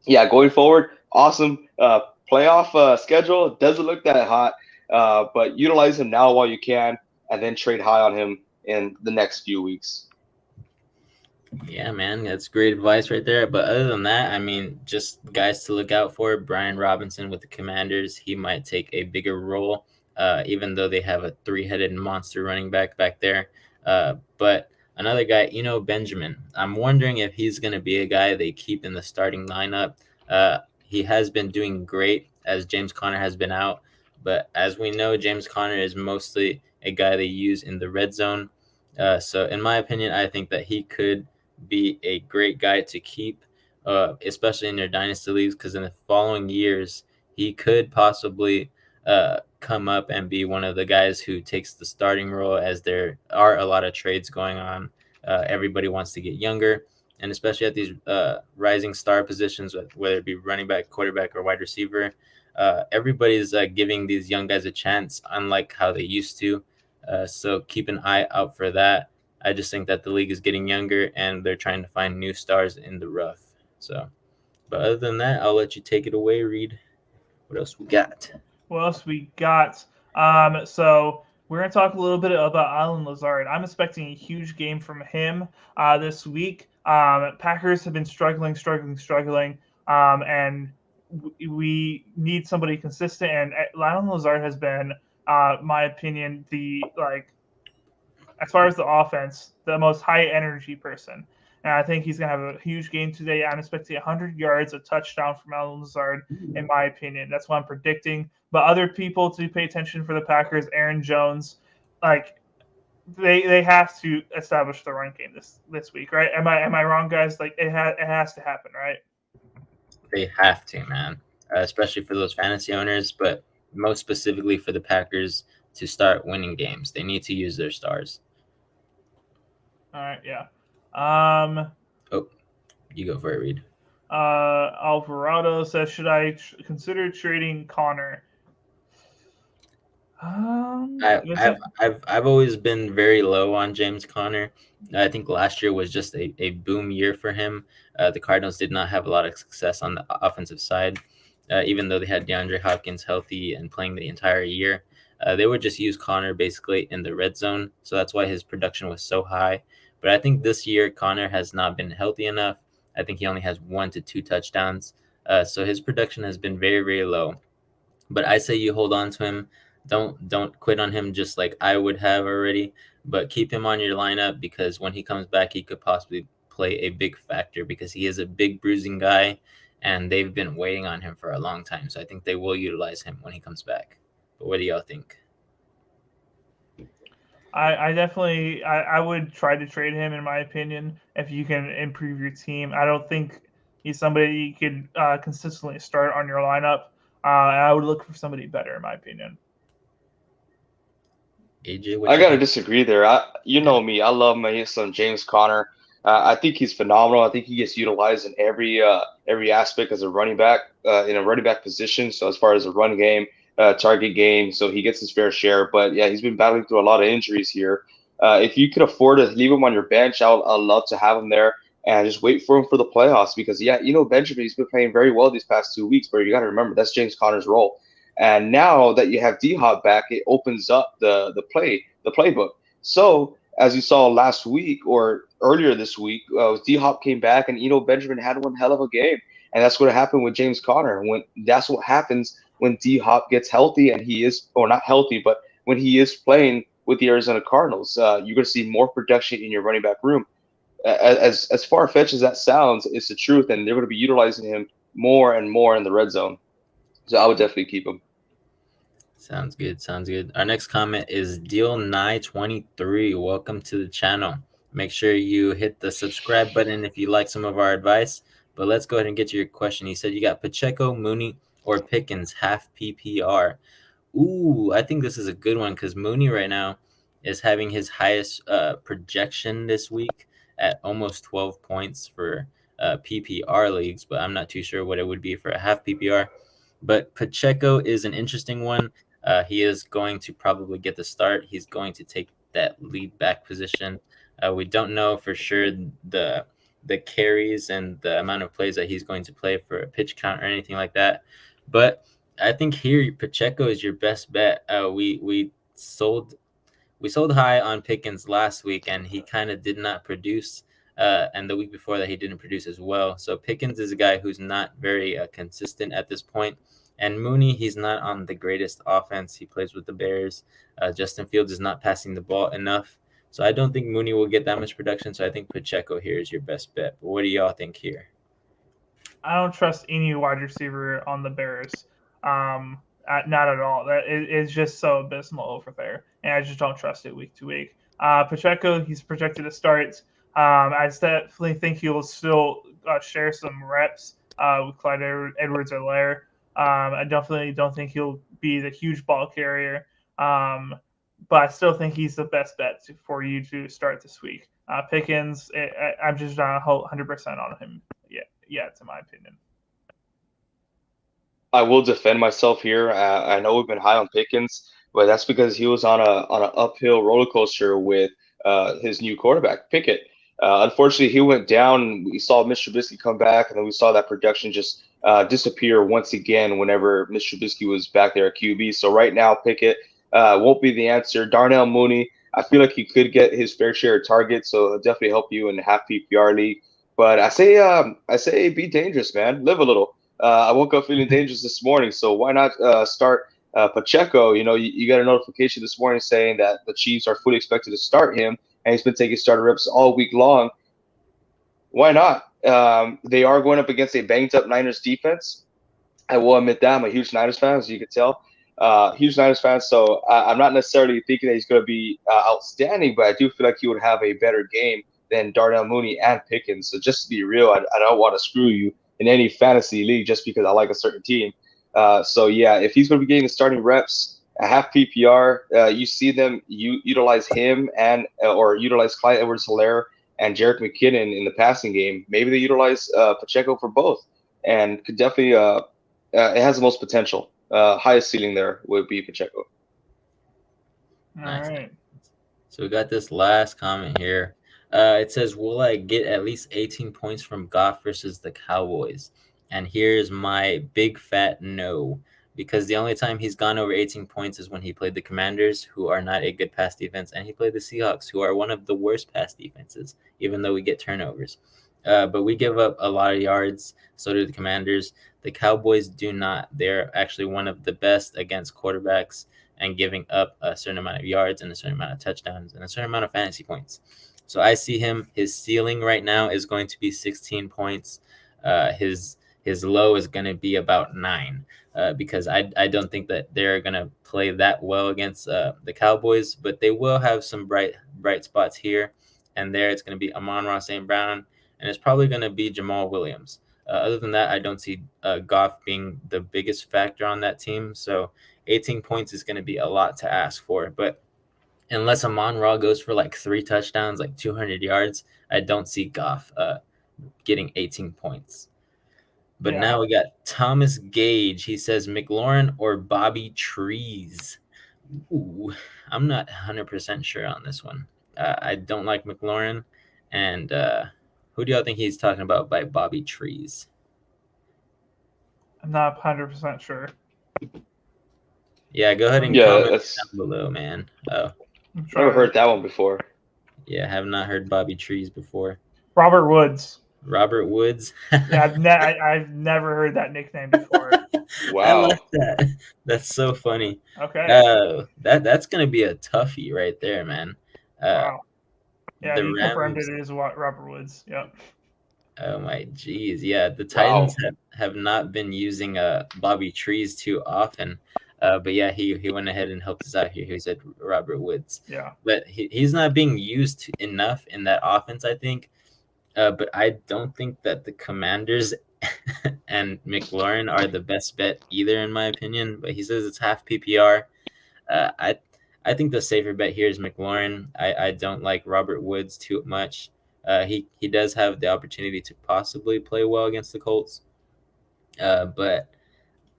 [SPEAKER 3] yeah, going forward, awesome. Playoff schedule doesn't look that hot, but utilize him now while you can, and then trade high on him in the next few weeks.
[SPEAKER 2] Yeah, man, that's great advice right there. But other than that, I mean, just guys to look out for. Brian Robinson with the Commanders, he might take a bigger role, even though they have a 3-headed monster running back there. But another guy, Benjamin, I'm wondering if he's going to be a guy they keep in the starting lineup. He has been doing great as James Conner has been out. But as we know, James Conner is mostly a guy they use in the red zone. So in my opinion, I think that he could be a great guy to keep, especially in your dynasty leagues, because in the following years, he could possibly come up and be one of the guys who takes the starting role, as there are a lot of trades going on. Everybody wants to get younger, and especially at these rising star positions, whether it be running back, quarterback, or wide receiver, everybody's giving these young guys a chance, unlike how they used to. So keep an eye out for that. I just think that the league is getting younger, and they're trying to find new stars in the rough. So, but other than that, I'll let you take it away, Reed. What else we got?
[SPEAKER 1] So we're going to talk a little bit about Allen Lazard. I'm expecting a huge game from him this week. Packers have been struggling, and we need somebody consistent. And Allen Lazard has been, my opinion, as far as the offense, the most high energy person. and I think he's going to have a huge game today. I'm expecting 100 yards, a touchdown from Allen Lazard, in my opinion. That's what I'm predicting. But other people to pay attention for the Packers, Aaron Jones, like they have to establish the run game this week, right? Am I wrong, guys? Like it has to happen, right?
[SPEAKER 2] They have to, man, especially for those fantasy owners, but most specifically for the Packers to start winning games. They need to use their stars.
[SPEAKER 1] All right, yeah.
[SPEAKER 2] Oh, you go for it, Reed.
[SPEAKER 1] Alvarado says, should I consider trading Connor?
[SPEAKER 2] I've always been very low on James Conner. I think last year was just a boom year for him. The Cardinals did not have a lot of success on the offensive side, even though they had DeAndre Hopkins healthy and playing the entire year. They would just use Conner basically in the red zone, so that's why his production was so high. But I think this year Conner has not been healthy enough. I think he only has 1 to 2 touchdowns, so his production has been very, very low. But I say you hold on to him. Don't quit on him just like I would have already, but keep him on your lineup because when he comes back, he could possibly play a big factor because he is a big bruising guy, and they've been waiting on him for a long time. So I think they will utilize him when he comes back. But what do y'all think?
[SPEAKER 1] I definitely I would try to trade him in my opinion if you can improve your team. I don't think he's somebody you could consistently start on your lineup. I would look for somebody better in my opinion.
[SPEAKER 2] AJ,
[SPEAKER 3] I gotta disagree there. You know me, I love my son James Conner. I think he's phenomenal. I think he gets utilized in every aspect as a running back in a running back position. So as far as the run game, target game, so he gets his fair share. But yeah, he's been battling through a lot of injuries here. If you could afford to leave him on your bench, I'd love to have him there and just wait for him for the playoffs because Benjamin, he's been playing very well these past 2 weeks. But you got to remember that's James Conner's role. And now that you have D-Hop back, it opens up the playbook. So as you saw last week or earlier this week, D-Hop came back and Benjamin had one hell of a game. And that's what happened with James Conner. That's what happens when D-Hop gets healthy and he is, or not healthy, but when he is playing with the Arizona Cardinals, you're going to see more production in your running back room. As far-fetched as that sounds, it's the truth, and they're going to be utilizing him more and more in the red zone. So I would definitely keep him.
[SPEAKER 2] Sounds good. Our next comment is Deal923. Welcome to the channel. Make sure you hit the subscribe button if you like some of our advice. But let's go ahead and get to your question. He said you got Pacheco, Mooney, or Pickens, half PPR. Ooh, I think this is a good one because Mooney right now is having his highest projection this week at almost 12 points for PPR leagues, but I'm not too sure what it would be for a half PPR. But Pacheco is an interesting one. He is going to probably get the start. He's going to take that lead back position. We don't know for sure the carries and the amount of plays that he's going to play for a pitch count or anything like that. But I think here Pacheco is your best bet. We sold high on Pickens last week, and he kind of did not produce. And the week before that, he didn't produce as well. So Pickens is a guy who's not very consistent at this point. And Mooney, he's not on the greatest offense. He plays with the Bears. Justin Fields is not passing the ball enough. So I don't think Mooney will get that much production. So I think Pacheco here is your best bet. But what do y'all think here?
[SPEAKER 1] I don't trust any wide receiver on the Bears. Not at all. That is just so abysmal over there. And I just don't trust it week to week. Pacheco, he's projected to start. I definitely think he will still share some reps with Clyde Edwards-Helaire. I definitely don't think he'll be the huge ball carrier, but I still think he's the best bet for you to start this week. Pickens, I'm just not 100% on him yet, in my opinion.
[SPEAKER 3] I will defend myself here. I know we've been high on Pickens, but that's because he was on an uphill roller coaster with his new quarterback, Pickett. Unfortunately, he went down. We saw Mitch Trubisky come back, and then we saw that production just disappear once again whenever Mitch Trubisky was back there at QB. So right now, Pickett won't be the answer. Darnell Mooney, I feel like he could get his fair share of targets, so it'll definitely help you in the half PPR league. But I say be dangerous, man. Live a little. I woke up feeling dangerous this morning, so why not start Pacheco? You got a notification this morning saying that the Chiefs are fully expected to start him, and he's been taking starter reps all week long. Why not? They are going up against a banged up Niners defense. I will admit that I'm a huge Niners fan, as you can tell. Huge Niners fan, so I'm not necessarily thinking that he's going to be outstanding, but I do feel like he would have a better game than Darnell Mooney and Pickens. So just to be real, I don't want to screw you in any fantasy league just because I like a certain team. So yeah, if he's going to be getting the starting reps, a half PPR, you see them utilize him and or utilize Clyde Edwards-Helaire and Jerick McKinnon in the passing game. Maybe they utilize Pacheco for both, and could definitely it has the most potential. Highest ceiling there would be Pacheco.
[SPEAKER 2] Nice.
[SPEAKER 1] All right.
[SPEAKER 2] So we got this last comment here. It says, will I get at least 18 points from Goff versus the Cowboys? And here's my big fat no, because the only time he's gone over 18 points is when he played the Commanders, who are not a good pass defense, and he played the Seahawks, who are one of the worst pass defenses, even though we get turnovers. But we give up a lot of yards. So do the Commanders. The Cowboys do not. They're actually one of the best against quarterbacks and giving up a certain amount of yards and a certain amount of touchdowns and a certain amount of fantasy points. So I see him. His ceiling right now is going to be 16 points. His low is going to be about 9 because I don't think that they're going to play that well against the Cowboys, but they will have some bright spots here and there. It's going to be Amon-Ra St. Brown, and it's probably going to be Jamal Williams. Other than that, I don't see Goff being the biggest factor on that team. So 18 points is going to be a lot to ask for. But unless Amon-Ra goes for like 3 touchdowns, like 200 yards, I don't see Goff getting 18 points. But now we got Thomas Gage. He says McLaurin or Bobby Trees. Ooh, I'm not 100% sure on this one. I don't like McLaurin. And who do y'all think he's talking about by Bobby Trees?
[SPEAKER 1] I'm not 100% sure.
[SPEAKER 2] Yeah, go ahead and comment down below, man. Oh,
[SPEAKER 3] never heard that one before.
[SPEAKER 2] Yeah, have not heard Bobby Trees before.
[SPEAKER 1] Robert Woods.
[SPEAKER 2] Robert Woods.
[SPEAKER 1] Yeah, I've never heard that nickname before.
[SPEAKER 3] Wow,
[SPEAKER 2] I like that. That's so funny.
[SPEAKER 1] Okay.
[SPEAKER 2] That's gonna be a toughie right there, man.
[SPEAKER 1] Wow. Yeah,
[SPEAKER 2] the
[SPEAKER 1] you confirmed
[SPEAKER 2] Rams-
[SPEAKER 1] it is Robert Woods. Yep.
[SPEAKER 2] Oh my geez, yeah. The Titans have not been using Bobby Trees too often. But yeah, he went ahead and helped us out here. He said Robert Woods.
[SPEAKER 1] Yeah.
[SPEAKER 2] But he's not being used enough in that offense, I think. But I don't think that the Commanders and McLaurin are the best bet either, in my opinion. But he says it's half PPR. I think the safer bet here is McLaurin. I don't like Robert Woods too much. He does have the opportunity to possibly play well against the Colts. But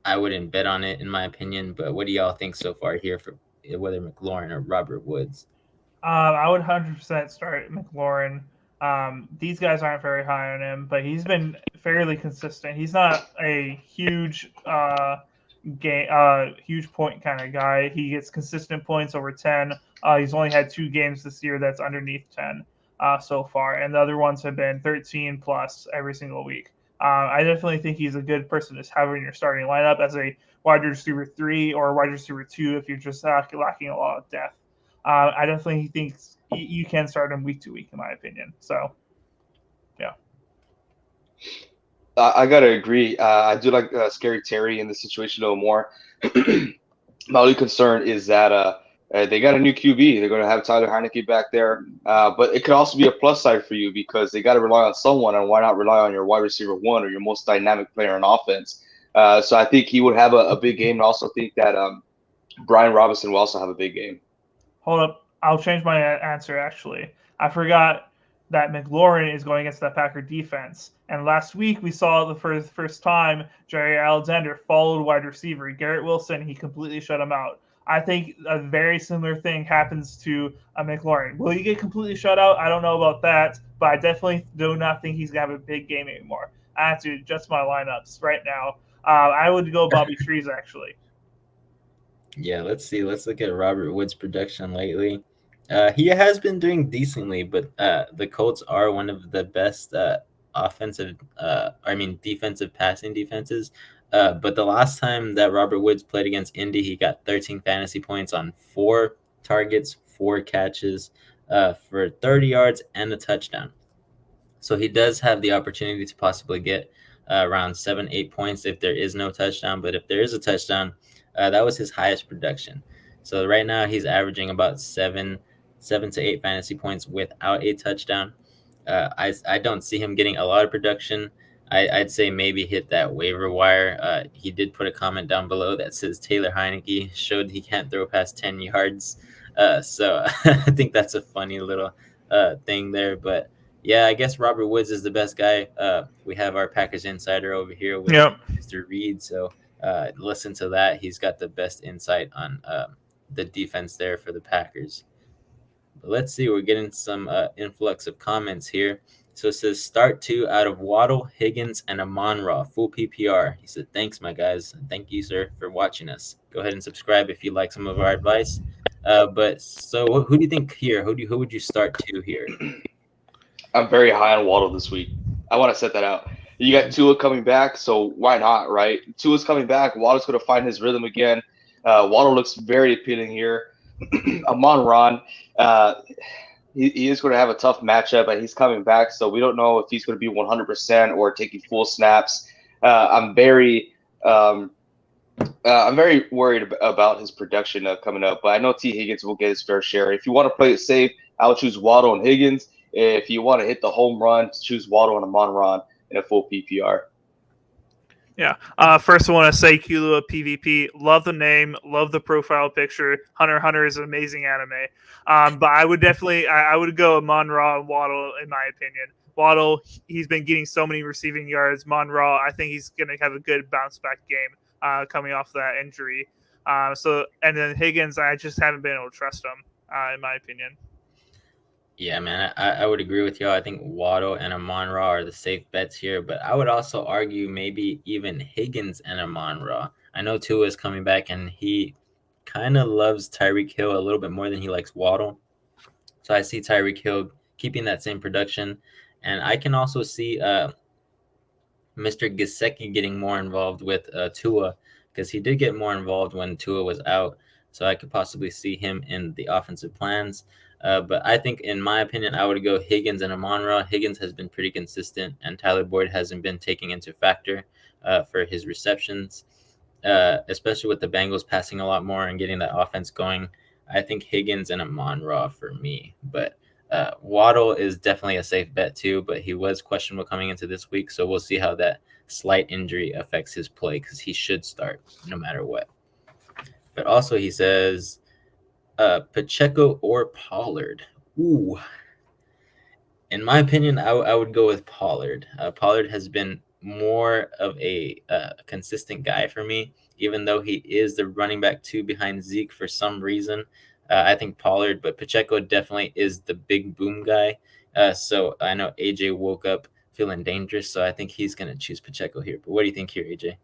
[SPEAKER 2] I wouldn't bet on it, in my opinion. But what do y'all think so far here for whether McLaurin or Robert Woods?
[SPEAKER 1] I would 100% start McLaurin. These guys aren't very high on him, but he's been fairly consistent. He's not a huge huge point kind of guy. He gets consistent points over 10. He's only had 2 games this year that's underneath 10 so far, and the other ones have been 13 plus every single week. I definitely think he's a good person to have in your starting lineup as a wide receiver 3 or wide receiver 2 if you're just lacking a lot of depth. I definitely think you can start him week to week, in my opinion. So, yeah.
[SPEAKER 3] I gotta agree. I do like Scary Terry in this situation a little more. My only concern is that they got a new QB. They're going to have Tyler Heineke back there, but it could also be a plus side for you because they got to rely on someone, and why not rely on your wide receiver 1 or your most dynamic player on offense? So I think he would have a big game, and also think that Brian Robinson will also have a big game.
[SPEAKER 1] Hold up. I'll change my answer, actually. I forgot that McLaurin is going against that Packer defense. And last week we saw for the first time Jerry Alexander followed wide receiver Garrett Wilson. He completely shut him out. I think a very similar thing happens to McLaurin. Will he get completely shut out? I don't know about that, but I definitely do not think he's going to have a big game anymore. I have to adjust my lineups right now. I would go Bobby Trees, actually.
[SPEAKER 2] Yeah, let's see. Let's look at Robert Woods' production lately. He has been doing decently, but the Colts are one of the best defensive passing defenses. But the last time that Robert Woods played against Indy, he got 13 fantasy points on 4 targets, 4 catches for 30 yards and a touchdown. So he does have the opportunity to possibly get around 7-8 points if there is no touchdown. But if there is a touchdown, that was his highest production. So right now he's averaging about 7 to 8 fantasy points without a touchdown. I don't see him getting a lot of production. I'd say maybe hit that waiver wire. He did put a comment down below that says Taylor Heineke showed he can't throw past 10 yards. So I think that's a funny little thing there. But yeah, I guess Robert Woods is the best guy. We have our Packers insider over here with Mr. Reed. So listen to that. He's got the best insight on the defense there for the Packers. But let's see. We're getting some influx of comments here. So it says start 2 out of Waddle, Higgins, and Amon-Ra, full PPR. He said, thanks, my guys. Thank you, sir, for watching us. Go ahead and subscribe if you like some of our advice. But so who do you think here? Who would you start 2 here?
[SPEAKER 3] I'm very high on Waddle this week. I want to set that out. You got Tua coming back, so why not, right? Tua's coming back. Waddle's going to find his rhythm again. Waddle looks very appealing here. Amon-Ra, he is going to have a tough matchup, but he's coming back, so we don't know if he's going to be 100% or taking full snaps. I'm very worried about his production coming up, but I know T. Higgins will get his fair share. If you want to play it safe, I would choose Waddle and Higgins. If you want to hit the home run, choose Waddle and Amon-Ra in a full PPR.
[SPEAKER 1] Yeah. First, I want to say Kulua PvP. Love the name. Love the profile picture. Hunter x Hunter is an amazing anime. But I would definitely, I would go Amon-Ra and Waddle in my opinion. Waddle, he's been getting so many receiving yards. Amon-Ra, I think he's going to have a good bounce back game coming off that injury. And then Higgins, I just haven't been able to trust him in my opinion.
[SPEAKER 2] Yeah, man, I would agree with y'all. I think Waddle and Amon-Ra are the safe bets here, but I would also argue maybe even Higgins and Amon-Ra. I know Tua is coming back, and he kind of loves Tyreek Hill a little bit more than he likes Waddle. So I see Tyreek Hill keeping that same production, and I can also see Mr. Gesicki getting more involved with Tua because he did get more involved when Tua was out. So I could possibly see him in the offensive plans. But I think, in my opinion, I would go Higgins and Amon-Ra. Higgins has been pretty consistent, and Tyler Boyd hasn't been taking into factor for his receptions, especially with the Bengals passing a lot more and getting that offense going. I think Higgins and Amon-Ra for me. But Waddle is definitely a safe bet too, but he was questionable coming into this week, so we'll see how that slight injury affects his play because he should start no matter what. But also he says Pacheco or Pollard. Ooh. In my opinion, I would go with Pollard. Pollard has been more of a consistent guy for me, even though he is the running back 2 behind Zeke for some reason. I think Pollard, but Pacheco definitely is the big boom guy. So I know AJ woke up feeling dangerous, so I think he's going to choose Pacheco here. But what do you think here, AJ?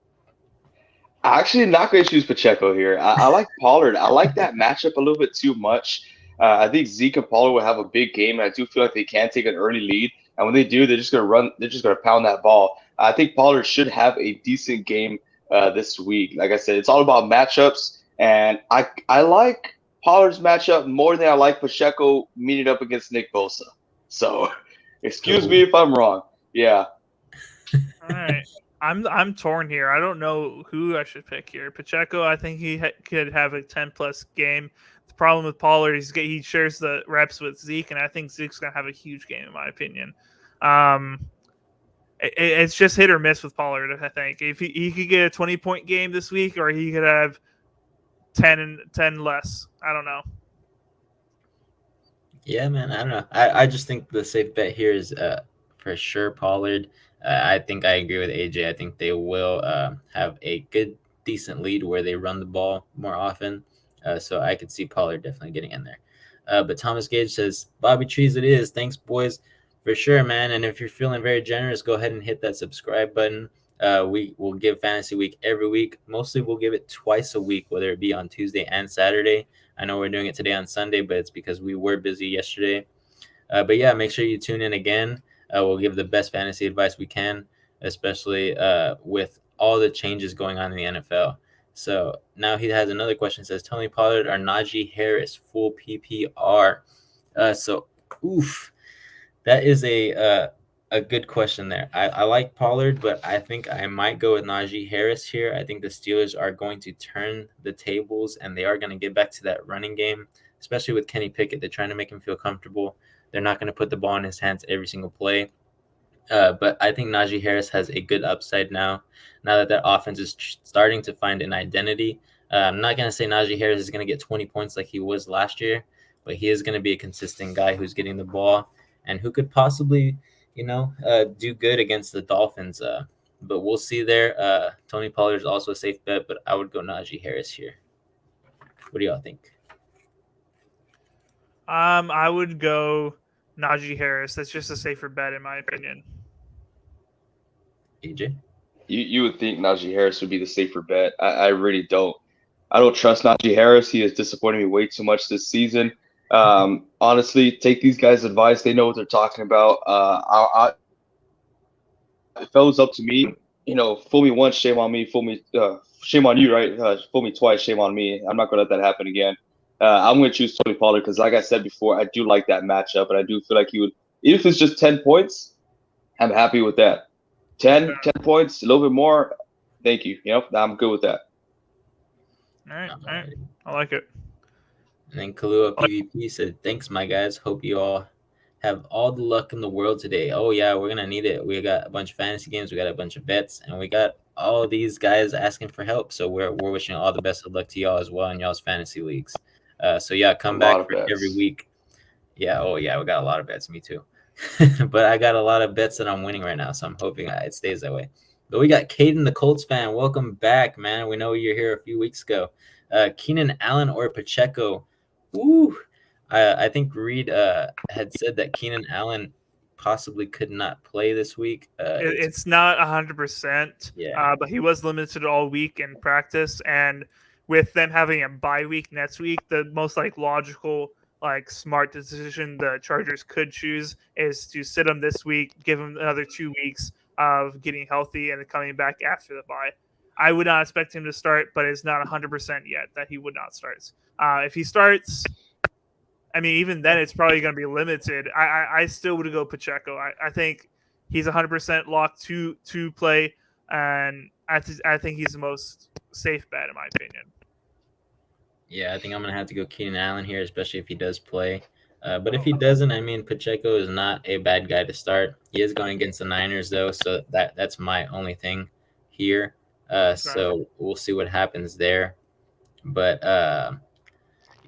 [SPEAKER 3] Actually, not going to choose Pacheco here. I like Pollard. I like that matchup a little bit too much. I think Zeke and Pollard will have a big game, and I do feel like they can take an early lead. And when they do, they're just going to run. They're just going to pound that ball. I think Pollard should have a decent game this week. Like I said, it's all about matchups, and I like Pollard's matchup more than I like Pacheco meeting up against Nick Bosa. So, excuse me if I'm wrong. Yeah.
[SPEAKER 1] All right. I'm torn here. I don't know who I should pick here. Pacheco, I think he could have a 10-plus game. The problem with Pollard is he shares the reps with Zeke, and I think Zeke's going to have a huge game, in my opinion. It's just hit or miss with Pollard, I think. If he could get a 20-point game this week, or he could have 10 less. I don't know.
[SPEAKER 2] Yeah, man, I don't know. I just think the safe bet here is for sure Pollard. I think I agree with AJ. I think they will have a good, decent lead where they run the ball more often. So I could see Pollard definitely getting in there. But Thomas Gage says, Bobby Trees it is. Thanks, boys. For sure, man. And if you're feeling very generous, go ahead and hit that subscribe button. We will give Fantasy Week every week. Mostly we'll give it twice a week, whether it be on Tuesday and Saturday. I know we're doing it today on Sunday, but it's because we were busy yesterday. But yeah, make sure you tune in again. We'll give the best fantasy advice we can, especially with all the changes going on in the NFL. So now he has another question. It says, Tony Pollard or Najee Harris, full PPR. That is a a good question there. I like Pollard, but I think I might go with Najee Harris here. I think the Steelers are going to turn the tables and they are going to get back to that running game, especially with Kenny Pickett. They're trying to make him feel comfortable. They're not going to put the ball in his hands every single play. But I think Najee Harris has a good upside now that that offense is starting to find an identity. I'm not going to say Najee Harris is going to get 20 points like he was last year, but he is going to be a consistent guy who's getting the ball and who could possibly – do good against the Dolphins. But we'll see there. Tony Pollard is also a safe bet, but I would go Najee Harris here. What do y'all think?
[SPEAKER 1] I would go Najee Harris. That's just a safer bet, in my opinion.
[SPEAKER 2] AJ?
[SPEAKER 3] You would think Najee Harris would be the safer bet. I really don't. I don't trust Najee Harris. He has disappointed me way too much this season. Honestly, take these guys' advice. They know what they're talking about. If it was up to me, fool me once, shame on me. Shame on you, right? Fool me twice, shame on me. I'm not going to let that happen again. I'm going to choose Tony Pollard because, like I said before, I do like that matchup, and I do feel like he would, even if it's just 10 points, I'm happy with that. 10 points, a little bit more, thank you. I'm good with that.
[SPEAKER 1] All right. I like it.
[SPEAKER 2] And then Kalua PvP said, thanks, my guys. Hope you all have all the luck in the world today. Oh, yeah, we're going to need it. We got a bunch of fantasy games. We got a bunch of bets. And we got all these guys asking for help. So we're wishing all the best of luck to y'all as well in y'all's fantasy leagues. So, yeah, come back for every week. Yeah, oh, yeah, we got a lot of bets. Me too. But I got a lot of bets that I'm winning right now. So I'm hoping it stays that way. But we got Caden, the Colts fan. Welcome back, man. We know you're here a few weeks ago. Keenan Allen or Pacheco? Ooh, I think Reed had said that Keenan Allen possibly could not play this week.
[SPEAKER 1] It's not 100%, but he was limited all week in practice. And with them having a bye week next week, the most logical, smart decision the Chargers could choose is to sit him this week, give him another 2 weeks of getting healthy and coming back after the bye. I would not expect him to start, but it's not 100% yet that he would not start. If he starts, I mean, even then it's probably going to be limited. I still would go Pacheco. I think he's 100% locked to play, and I think he's the most safe bet in my opinion.
[SPEAKER 2] Yeah, I think I'm going to have to go Keenan Allen here, especially if he does play. But if he doesn't, I mean, Pacheco is not a bad guy to start. He is going against the Niners, though, so that's my only thing here. So we'll see what happens there. But,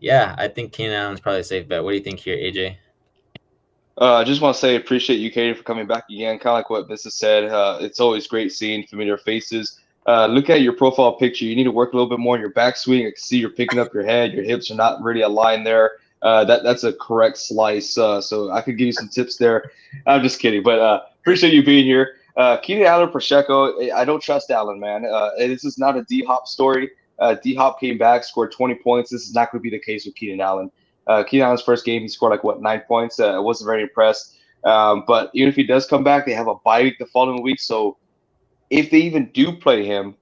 [SPEAKER 2] yeah, I think Keenan Allen's probably a safe bet. What do you think here, AJ?
[SPEAKER 3] I just want to say appreciate you, Katie, for coming back again. Kind of like what Mrs. said, it's always great seeing familiar faces. Look at your profile picture. You need to work a little bit more on your backswing. I can see you're picking up your head. Your hips are not really aligned there. That's a correct slice. So I could give you some tips there. I'm just kidding, but appreciate you being here. Keenan Allen, Pacheco, I don't trust Allen, man. This is not a D-Hop story. D-Hop came back, scored 20 points. This is not going to be the case with Keenan Allen. Keenan Allen's first game, he scored 9 points. I wasn't very impressed. But even if he does come back, they have a bye week the following week. So if they even do play him,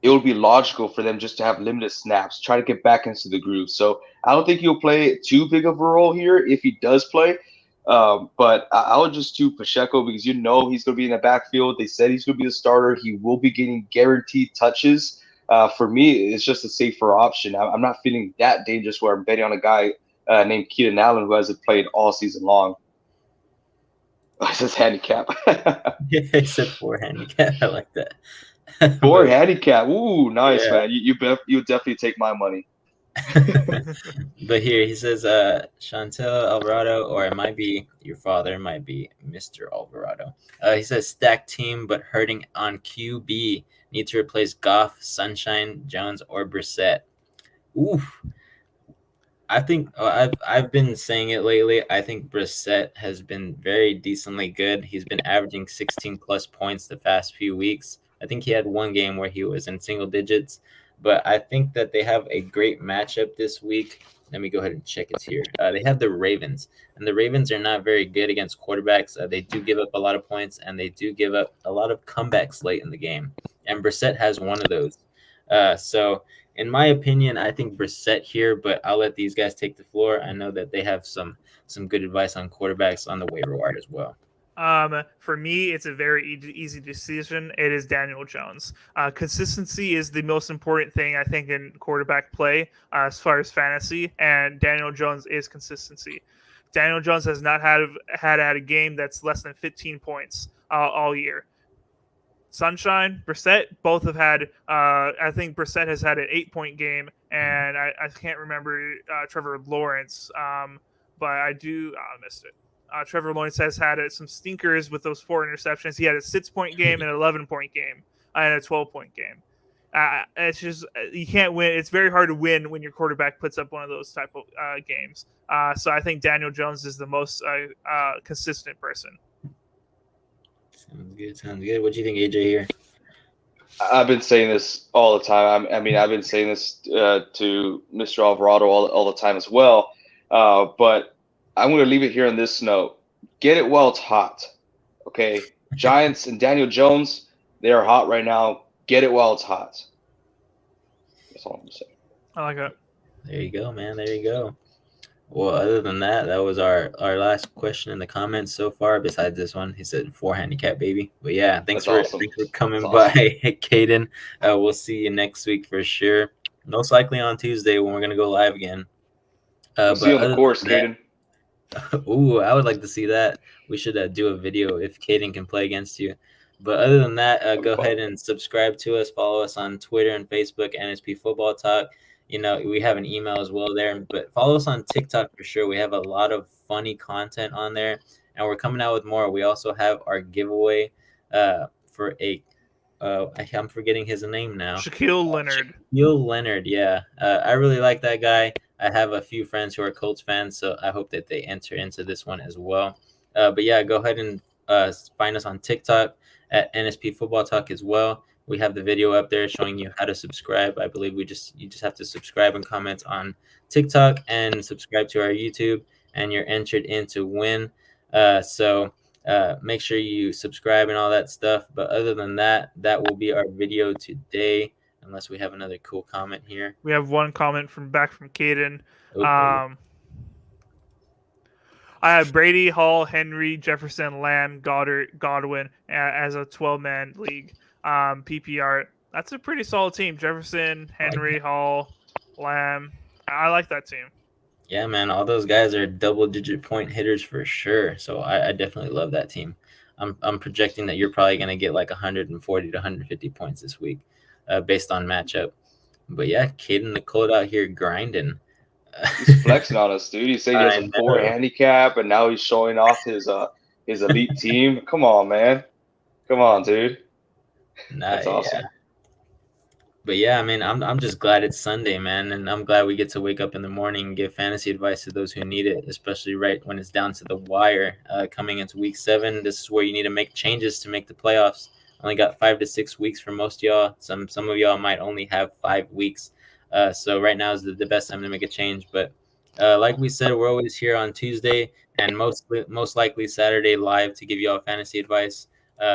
[SPEAKER 3] it would be logical for them just to have limited snaps, try to get back into the groove. So I don't think he'll play too big of a role here if he does play. But I would just do Pacheco because he's going to be in the backfield. They said he's going to be the starter. He will be getting guaranteed touches. For me, it's just a safer option. I'm not feeling that dangerous where I'm betting on a guy named Keenan Allen who hasn't played all season long. It says handicap.
[SPEAKER 2] Yeah, it said 4 handicap. I like that.
[SPEAKER 3] 4 handicap. Ooh, nice, yeah. Man. You definitely take my money.
[SPEAKER 2] But here he says Chantel Alvarado, or it might be your father, it might be Mr. Alvarado. He says stacked team but hurting on QB. Need to replace Goff, Sunshine, Jones, or Brissett. Oof. I think I've been saying it lately. I think Brissett has been very decently good. He's been averaging 16-plus points the past few weeks. I think he had one game where he was in single digits. But I think that they have a great matchup this week. Let me go ahead and check it here. They have the Ravens. And the Ravens are not very good against quarterbacks. They do give up a lot of points, and they do give up a lot of comebacks late in the game. And Brissett has one of those. So, in my opinion, I think Brissett here, but I'll let these guys take the floor. I know that they have some good advice on quarterbacks on the waiver wire as well.
[SPEAKER 1] For me, it's a very easy decision. It is Daniel Jones. Consistency is the most important thing, I think, in quarterback play as far as fantasy, and Daniel Jones is consistency. Daniel Jones has not had a game that's less than 15 points all year. Sunshine, Brissett, both have had. I think Brissett has had an 8-point game, and I can't remember Trevor Lawrence, but I missed it. Trevor Lawrence has had some stinkers with those 4 interceptions. He had a 6-point game, an 11-point game, and a 12-point game. It's just you can't win. It's very hard to win when your quarterback puts up one of those type of games. So I think Daniel Jones is the most consistent person.
[SPEAKER 2] Sounds good. What do you think, AJ, here?
[SPEAKER 3] I've been saying this all the time. I've been saying this to Mr. Alvarado all the time as well. But I'm going to leave it here on this note. Get it while it's hot. Okay? Giants and Daniel Jones, they are hot right now. Get it while it's hot. That's all I'm going to say.
[SPEAKER 1] I like that.
[SPEAKER 2] There you go, man. There you go. Well, other than that, that was our last question in the comments so far. Besides this one, he said 4 handicap, baby. But yeah, thanks for coming by, Caden. We'll see you next week for sure. Most likely on Tuesday when we're gonna go live again.
[SPEAKER 3] See you on the course, Caden.
[SPEAKER 2] Ooh, I would like to see that. We should do a video if Caden can play against you. But other than that, go ahead and subscribe to us. Follow us on Twitter and Facebook, NSP Football Talk. We have an email as well there, but follow us on TikTok for sure. We have a lot of funny content on there, and we're coming out with more. We also have our giveaway for I'm forgetting his name now.
[SPEAKER 1] Shaquille Leonard.
[SPEAKER 2] Shaquille Leonard, yeah. I really like that guy. I have a few friends who are Colts fans, so I hope that they enter into this one as well. But yeah, go ahead and find us on TikTok at NSP Football Talk as well. We have the video up there showing you how to subscribe. I believe you just have to subscribe and comment on TikTok and subscribe to our YouTube, and you're entered in to win. So make sure you subscribe and all that stuff. But other than that, that will be our video today, unless we have another cool comment here.
[SPEAKER 1] We have one comment from Caden.
[SPEAKER 2] Okay.
[SPEAKER 1] I have Brady, Hall, Henry, Jefferson, Lamb, Godwin as a 12-man league. PPR. That's a pretty solid team. Jefferson, Henry, Hall, Lamb. I like that team.
[SPEAKER 2] Yeah, man. All those guys are double-digit point hitters for sure. So I definitely love that team. I'm projecting that you're probably going to get like 140 to 150 points this week based on matchup. But yeah, Caden the Cold out here grinding.
[SPEAKER 3] He's flexing on us, dude. He said he has a 4 handicap, and now he's showing off his elite team. Come on, man. Come on, dude. That's awesome.
[SPEAKER 2] Yeah. But yeah, I mean, I'm just glad it's Sunday, man, and I'm glad we get to wake up in the morning and give fantasy advice to those who need it, especially right when it's down to the wire. Coming into week 7, this is where you need to make changes to make the playoffs. Only got 5 to 6 weeks for most of y'all. Some of y'all might only have 5 weeks. So right now is the best time to make a change. But like we said, we're always here on Tuesday and most likely Saturday live to give you all fantasy advice.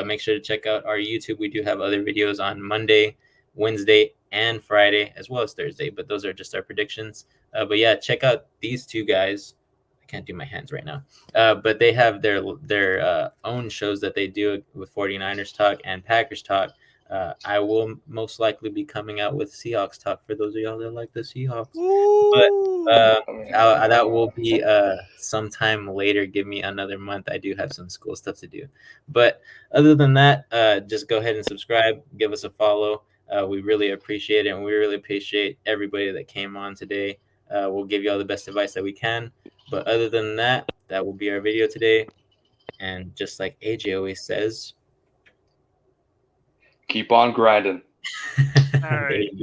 [SPEAKER 2] Make sure to check out our YouTube. We do have other videos on Monday, Wednesday, and Friday, as well as Thursday. But those are just our predictions. But yeah, check out these two guys. I can't do my hands right now. But they have their own shows that they do with 49ers Talk and Packers Talk. I will most likely be coming out with Seahawks Talk for those of y'all that like the Seahawks. But that will be sometime later. Give me another month. I do have some school stuff to do. But other than that, just go ahead and subscribe. Give us a follow. We really appreciate it, and we really appreciate everybody that came on today. We'll give you all the best advice that we can. But other than that, that will be our video today. And just like AJ always says,
[SPEAKER 3] keep on grinding.
[SPEAKER 1] All right.